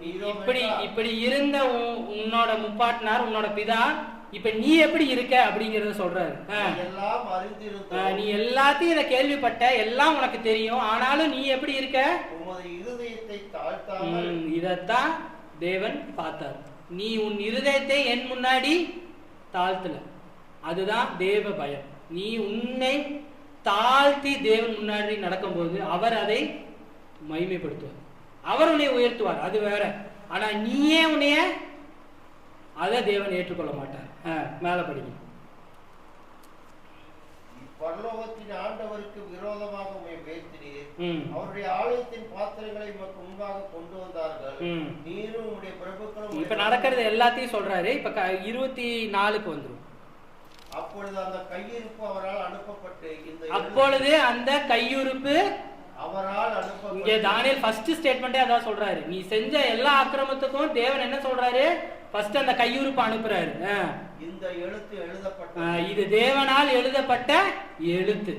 இப்படி இருந்த உன்னோட முப்பாட்டினார், உன்னோட பிதா, இப்ப நீ எப்படி இருக்க அப்படிங்கறத சொல்றாரு. நீ எல்லாத்தையும் இதை கேள்விப்பட்ட, எல்லாம் உனக்கு தெரியும், ஆனாலும் நீ எப்படி இருக்க? இதத்தான் தேவன் பார்த்தார். நீ உன் இருதயத்தை என் முன்னாடி தாழ்த்தல. அதுதான் தேவ பயம். நீ உன்னை தாழ்த்தி தேவன் முன்னாடி நடக்கும்போது அவர் அதை மகிமைப்படுத்துவார், அவர் உன்னை உயர்த்துவார், அது வேற. ஆனா நீயே உன்னைய அதை தேவன் ஏற்றுக்கொள்ள மாட்டார். மேல படிங்க. பரலோகத்தின் ஆண்டவருக்கு விரோதமாக உம்மை உயர்த்தினீர், அவருடைய ஆலயத்தின் பாத்திரங்களை உமக்கு முன்பாக கொண்டு வந்தார்கள், நீரும் உம்முடைய பிரபுக்களும். இப்ப நடக்கிறது எல்லாத்தையும் சொல்றாரு. இப்ப 24க்கு வந்துரும். அப்பொழுது அந்த கையிருப்பு அவரால் அனுப்பப்பட்டு அவரால் அனுப்பப்பட்டு. இங்க தானியேல் ஃபர்ஸ்ட் ஸ்டேட்மெண்டே அதான் சொல்றாரு. நீ செஞ்ச எல்லா அக்கிரமத்துக்கும் தேவன் என்ன சொல்றாரு? ஃபர்ஸ்ட் அந்த கையுறுப்பு அனுப்புறாரு. இந்த எழுத்து எழுதப்பட்ட, இது தேவனால் எழுதப்பட்ட எழுத்து.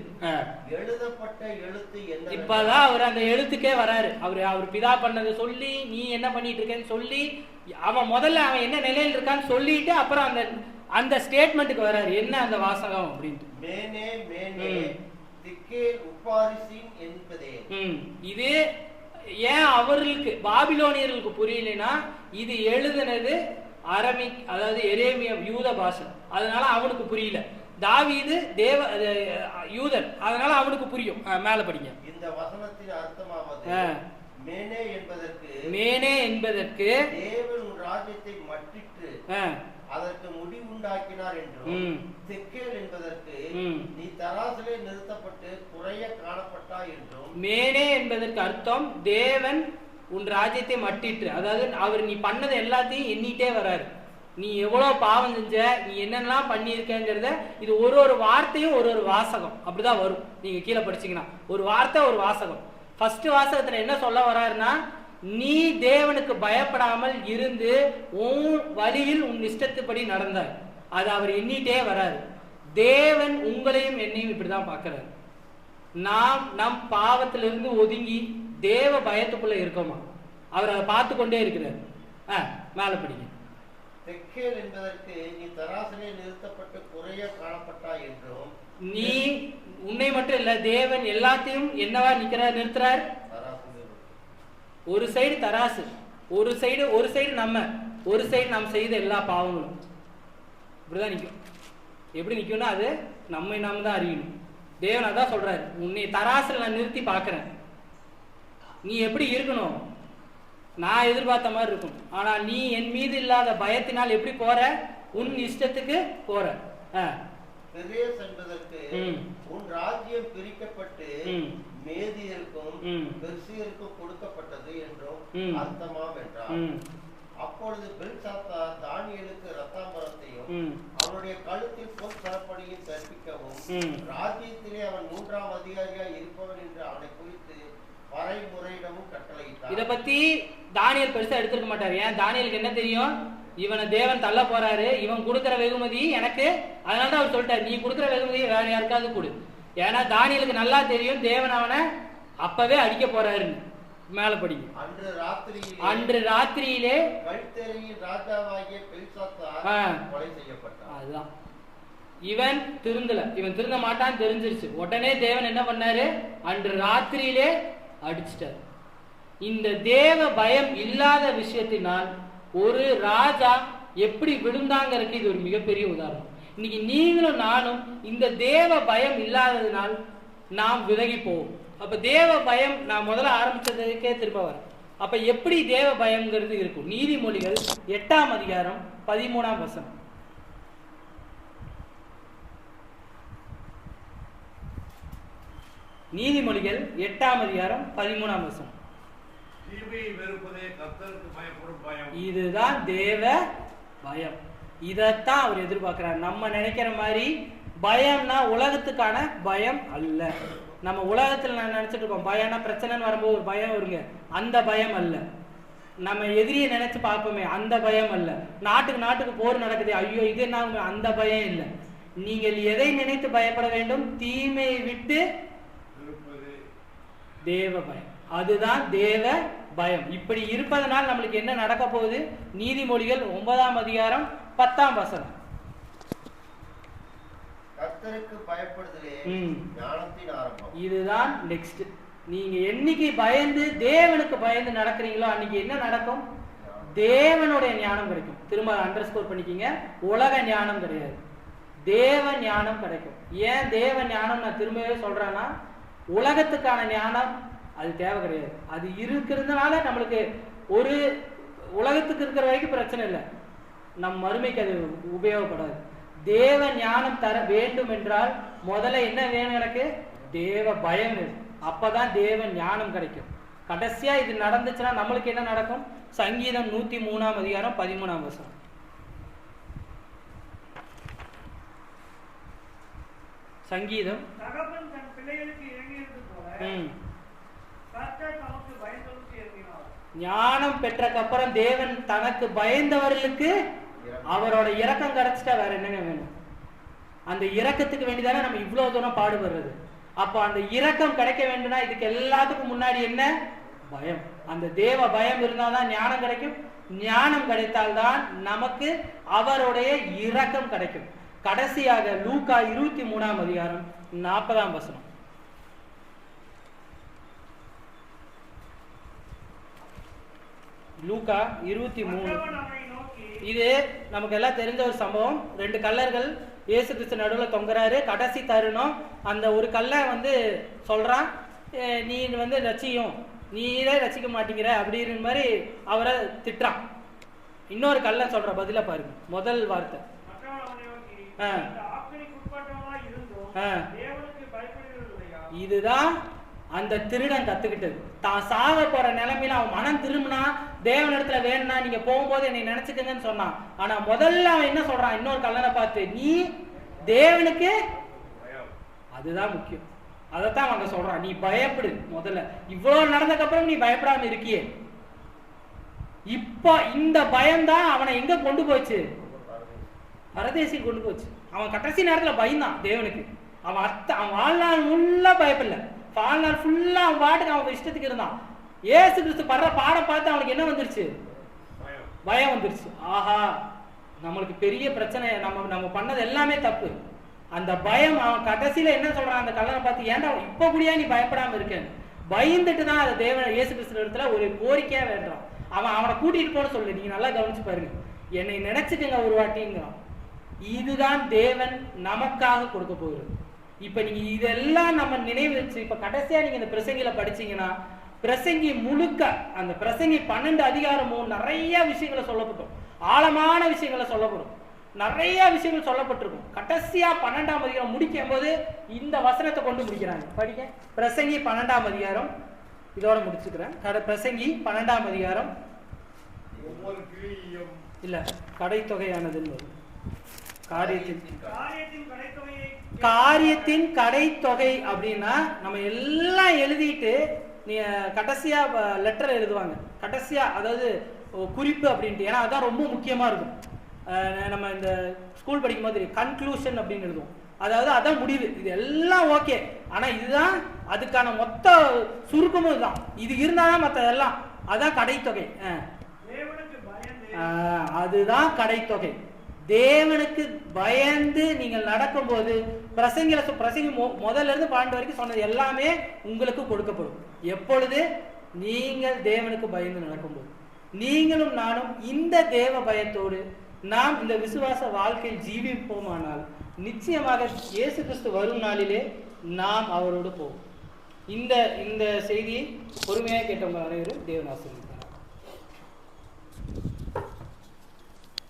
எழுதப்பட்ட எழுத்து என்ன? இப்பதான் அவர் அந்த எழுத்துக்கே வராரு. அவர் பிதா பண்ணதை சொல்லி, நீ என்ன பண்ணிட்டு இருக்கேன்னு சொல்லி, அவன் முதல்ல அவன் என்ன நிலையில் இருக்கான்னு சொல்லிட்டு அப்புறம் அந்த ஸ்டேட்மெண்ட்டுக்கு வராரு. என்ன அந்த வாசகம் அப்படின்ட்டு. மேனே மேனே திக்கேல் உப்பாரிசின் என்பதே. இது ஏன் அவர்களுக்கு பாபிலோனியர்களுக்கு புரியலைன்னா, இது எழுதுனது அரமிக், அதாவது எரேமிய யூத பாஷை, அதனால அவனுக்கு புரியல. தாவீது யூதர், அதனால அவனுக்கு புரியும். மேல படிங்க. இந்த வசனத்தின் அர்த்தமாவது மேனே என்பதற்கு தேவன் உன் ராஜ்யத்தை மட்டிட்டு அதற்கு முடிவுண்டாக்கினார் என்றும், தெக்கேல் என்பதற்கு நீ தராசிலே நிறுத்தப்பட்டு குறைய காணப்பட்டாய் என்றும். மேனே என்பதற்கு அர்த்தம் தேவன் உன் ராஜ்யத்தை மட்டிட்டு, அதாவது அவர் நீ பண்ணது எல்லாத்தையும் எண்ணிட்டே வராரு. நீ எவ்வளவு பாவம் செஞ்ச, நீ என்னெல்லாம் பண்ணியிருக்கங்கிறத இது ஒரு வார்த்தையும் ஒரு வாசகம் அப்படிதான் வரும். நீங்க கீழே படிச்சீங்கன்னா ஒரு வார்த்தை ஒரு வாசகம். ஃபர்ஸ்ட் வாசகத்துல என்ன சொல்ல வர்றாருன்னா, நீ தேவனுக்கு பயப்படாமல் இருந்து உன் வழியில் உன் இஷ்டத்துப்படி நடந்தார். அது அவர் எண்ணிட்டே வராரு. தேவன் உங்களையும் என்னையும் இப்படிதான் பார்க்கிறார். நாம் நம் பாவத்திலிருந்து ஒதுங்கி தேவ பயத்துக்குள்ள இருக்கோமா, அவர் அதை பார்த்து கொண்டே இருக்கிறார். மேல படிங்க. தெக்கேல் என்பதற்கு நீ தராசிலே நிறுத்தப்பட்டு குறைய காணப்பட்டாய் என்றும். நீ உன்னை மட்டும் இல்ல, தேவன் எல்லாத்தையும் என்னவா நிறுத்துறார். ஒரு சைடு தராசு, ஒரு சைடு நம்ம, ஒரு சைடு நாம் செய்த எல்லா பாவங்களும் இப்படிதான் நிற்கும். எப்படி நிற்கும்னா அது நம்மை நாம் தான் அறியணும். தேவன் அதான் சொல்றாரு, உன்னை தராசுல நான் நிறுத்தி பார்க்கிறேன், நீ எப்படி இருக்கணும், நான் எதிர்பார்த்த மாதிரி இருக்கும். ஆனா நீ என் மீது இல்லாத பயத்தினால் எப்படி போற, உன் இஷ்டத்துக்கு போற. பெரேஸ் என்பதற்கு உன் ராஜ்யம் பிரிக்கப்பட்டு மேதியருக்கும் பெர்சியருக்கும் கொடுக்கப்பட்டது என்றும் அர்த்தமாம் என்றார். அப்பொழுது பெல்சாத்சார் தானியேலுக்கு ரத்தாம்பரத்தையும் அவனுடைய கழுத்தில் பொன் சரப்பணியும் கற்பிக்கவும், ராஜ்யத்திலே அவன் 3ஆம் அதிகாரியாய் இருப்பவன் என்று அவனை குறித்து பறைமுறையிடவும் கட்டளையிட்டார். இதை பத்தி தானியேல் பெருசா எடுத்துக்க மாட்டாரு. ஏன், தானியேலுக்கு என்ன தெரியும், இவனை தேவன் தள்ள போறாரு, இவன் கொடுக்கிற வெகுமதி எனக்கு, அதனாலதான் அவர் சொல்லிட்டாரு, நீ கொடுக்கிற வெகுமதியை வேற யாருக்காவது கொடு. ஏன்னா தானியேலுக்கு நல்லா தெரியும் தேவன் அவனை அப்பவே அடிக்க போறாருன்னு. மேல படிங்க. அன்று ராத்திரியிலே ராஜாவாகிய பெல்சாத்சார் கொலை செய்யப்பட்டான். அதுதான், இவன் திருந்த மாட்டான்னு தெரிஞ்சிருச்சு. உடனே தேவன் என்ன பண்ணாரு, அன்று ராத்திரியிலே அடிச்சிட்டார். இந்த தேவ பயம் இல்லாத விஷயத்தினால் ஒரு ராஜா எப்படி விழுந்தாங்கிறதுக்கு இது ஒரு மிகப்பெரிய உதாரணம். இன்னைக்கு நீங்களும் நானும் இந்த தேவ பயம் இல்லாததினால் நாம் விலகி போவோம். அப்ப தேவ பயம், நான் முதல்ல ஆரம்பிச்சதுக்கே திரும்ப வரேன். அப்ப எப்படி தேவ பயம்ங்கிறது இருக்கும். நீதிமொழிகள் 8ஆம் அதிகாரம் 13ஆம் வசனம். நீதிமொழிகள் 8ஆம் அதிகாரம் 13ஆம் வசனம். இதுதான் தேவ பயம். இதத்தான் அவர் எதிர்பார்க்கிறார். நம்ம நினைக்கிற மாதிரி பயம்னா உலகத்துக்கான பயம் அல்ல. நம்ம உலகத்துல நான் நினைச்சிட்டு இருக்கோம் பயம்னா பிரச்சனைன்னு வரும்போது ஒரு பயம் வருங்க, அந்த பயம் அல்ல. நம்ம எதிரியை நினைச்சு பார்ப்போமே, அந்த பயம் அல்ல. நாட்டுக்கு போர் நடக்குது, ஐயோ இது என்ன, அந்த பயம் இல்லை. நீங்கள் எதை நினைத்து பயப்பட வேண்டும், தீமையை விட்டு தேவ பயம். அதுதான் தேவ பயம். இப்படி இருப்பதனால் நம்மளுக்கு என்ன நடக்க போகுது? நீதிமொழிகள் 9ஆம் அதிகாரம் 10ஆம் வசனம். கர்த்தருக்கு பயப்படுதலே ஞானத்தின் ஆரம்பம். இதுதான் நெக்ஸ்ட். நீங்க என்னைக்கு பயந்து தேவனுக்கு பயந்து நடக்கிறீங்களோ அன்னைக்கு என்ன நடக்கும்? தேவனுடைய ஞானம் கிடைக்கும். திரும்ப அண்டர்ஸ்கோர் பண்ணிக்கிங்க, உலக ஞானம் கிடையாது, தேவ ஞானம் கிடைக்கும். ஏன் தேவ ஞானம் நான் திரும்பவே சொல்றேன்னா, உலகத்துக்கான ஞானம் அது தேவை கிடையாது. அது இருக்கிறதுனால நம்மளுக்கு ஒரு உலகத்துக்கு இருக்கிற வரைக்கும் பிரச்சனை இல்லை, நம் மறுமைக்கு அது உபயோகப்படாது. தேவ ஞானம் தர வேண்டும் என்றால் முதல்ல என்ன வேணும்? எனக்கு தேவ பயம் வேணும். அப்பதான் தேவ ஞானம் கிடைக்கும். கடைசியா இது நடந்துச்சுன்னா நம்மளுக்கு என்ன நடக்கும்? சங்கீதம் 103ஆம் அதிகாரம் 13ஆம் வசனம். சங்கீதம் தகப்பன் தன் பிள்ளைகளுக்கு இறங்கியது போல கர்த்தர் தமக்கு பயந்தவர்களுக்கு இறங்கினார். ஞானம் பெற்றக்கு அப்புறம் தேவன் தனக்கு பயந்தவர்களுக்கு அவரோட இரக்கம் கிடைச்சிட்டா வேற என்னங்க வேணும்? அந்த இரக்கத்துக்கு வேண்டிதானே நம்ம இவ்வளவு தூரம் பாடுபடுறது. அப்ப அந்த இரக்கம் கிடைக்க வேண்டும்னா இதுக்கு எல்லாத்துக்கும் முன்னாடி என்ன? பயம். அந்த தேவ பயம் இருந்தால்தான் ஞானம் கிடைக்கும். ஞானம் கிடைத்தால்தான் நமக்கு அவருடைய இரக்கம் கிடைக்கும். கடைசியாக லூக்கா 23ஆம் அதிகாரம் 40ஆம் வசனம். லூக்கா 23. இது நமக்கு எல்லாம் தெரிஞ்ச ஒரு சம்பவம். 2 கல்லர்கள் இயேசு கிறிஸ்து நடுவில் தொங்குறாரு. கடைசி தருணம் அந்த ஒரு கல்லை சொல்றான், நீ ரட்சியும், நீரே ரசிக்க மாட்டேங்கிற அப்படின்ற மாதிரி அவரை திட்டுறான். இன்னொரு கல்லை சொல்ற பதில பாருங்க. முதல் வார்த்தை இதுதான் அந்த திருடன் கத்துக்கிட்டது. தான் சாக போற நிலைமையில அவன் மனம் திரும்பினா தேவன் இடத்துல வேணும்னா நீங்க போகும்போது என்னை நினைச்சுக்கங்கன்னு சொன்னான். ஆனா முதல்ல அவன் என்ன சொல்றான்? இன்னொரு கல்லனை பார்த்து, நீ தேவனுக்கு, அதுதான் முக்கியம். அதைத்தான் அவங்க சொல்றான், நீ பயப்படு. முதல்ல இவ்வளவு நடந்ததுக்கு அப்புறம் நீ பயப்படாம இருக்கியே. இப்ப இந்த பயம்தான் அவனை எங்க கொண்டு போச்சு? பரதேசி கொண்டு போச்சு. அவன் கடைசி நேரத்துல பயந்தான் தேவனுக்கு. அவன் வாழ்நாள் ஃபுல்லா பயப்படல, வாழ்நாள் ஃபுல்லா அவன் பாட்டுக்கு அவன் இஷ்டத்துக்கு இருந்தான். ஏசு கிறிஸ்து படுற பாடம் பார்த்து அவனுக்கு என்ன வந்துருச்சு? பயம் வந்துருச்சு. ஆஹா, நம்மளுக்கு பெரிய பிரச்சனை, நம்ம பண்ணது எல்லாமே தப்பு. அந்த பயம் அவன் கடைசியில என்ன சொல்றான்? அந்த கல்லனை பார்த்து, ஏன்டா இப்ப கூடியா நீ பயப்படாம இருக்கேன்னு பயந்துட்டு தான் அதை தேவன் இயேசு கிறிஸ்து இடத்துல ஒரு கோரிக்கையா வேண்டான். அவனை கூட்டிட்டு போன சொல்லு. நீங்க நல்லா கவனிச்சு பாருங்க, என்னை நினைச்சுக்கங்க ஒரு வாட்டிங்கிறான். இதுதான் தேவன் நமக்காக கொடுக்க போகிறது. இப்ப நீங்க இதெல்லாம் நம்ம நினைவு வச்சு இப்ப கடைசியா நீங்க இந்த பிரசங்கில படிச்சீங்கன்னா, பிரசங்கி முழுக்க அந்த பிரசங்கி 12 அதிகாரமும் நிறைய விஷயங்களை சொல்லப்பட்டோம், ஆழமான விஷயங்களை சொல்லப்படும், நிறைய விஷயங்கள் சொல்லப்பட்டிருக்கும். கடைசியா 12ஆம் அதிகாரம் முடிக்கும் போது இந்த வசனத்தை கொண்டு முடிக்கிறாங்க. படிக்க பிரசங்கி 12ஆம் அதிகாரம், இதோட முடிச்சுக்கிறேன். பிரசங்கி 12ஆம் அதிகாரம் இல்ல கடைத்தொகையானது காரியத்தின் கடைத்தொகை அப்படின்னா நம்ம எல்லாம் எழுதிட்டு நீ கடைசியா லெட்டர் எழுதுவாங்க. கடைசியா அதாவது குறிப்பு அப்படின்ட்டு, ஏன்னா அதுதான் ரொம்ப முக்கியமா இருக்கும். நம்ம இந்த ஸ்கூல் படிக்கும் போது கன்க்ளூஷன் அப்படின்னு எழுதுவோம், அதாவது அதான் முடிவு. இது எல்லாம் ஓகே, ஆனா இதுதான் அதுக்கான மொத்த சுருக்கமும் இதுதான். இது இருந்தாதான் மற்ற எல்லாம், அதான் கடைத்தொகை. அதுதான் கடைத்தொகை. தேவனுக்கு பயந்து நீங்கள் நடக்கும்போது பிரசங்கி முதல்ல இருந்து 12 வரைக்கும் சொன்னது எல்லாமே உங்களுக்கு கொடுக்கப்படும். எப்பொழுது? நீங்கள் தேவனுக்கு பயந்து நடக்கும்போது. நீங்களும் நானும் இந்த தேவ பயத்தோடு நாம் இந்த விசுவாச வாழ்க்கையில் ஜீவிப்போமானால் நிச்சயமாக இயேசு கிறிஸ்து வரும் நாளிலே நாம் அவரோடு போவோம். இந்த செய்தியை பொறுமையாக கேட்டவங்க அனைவரும் தேவன் ஆசீர்வதிப்பார்.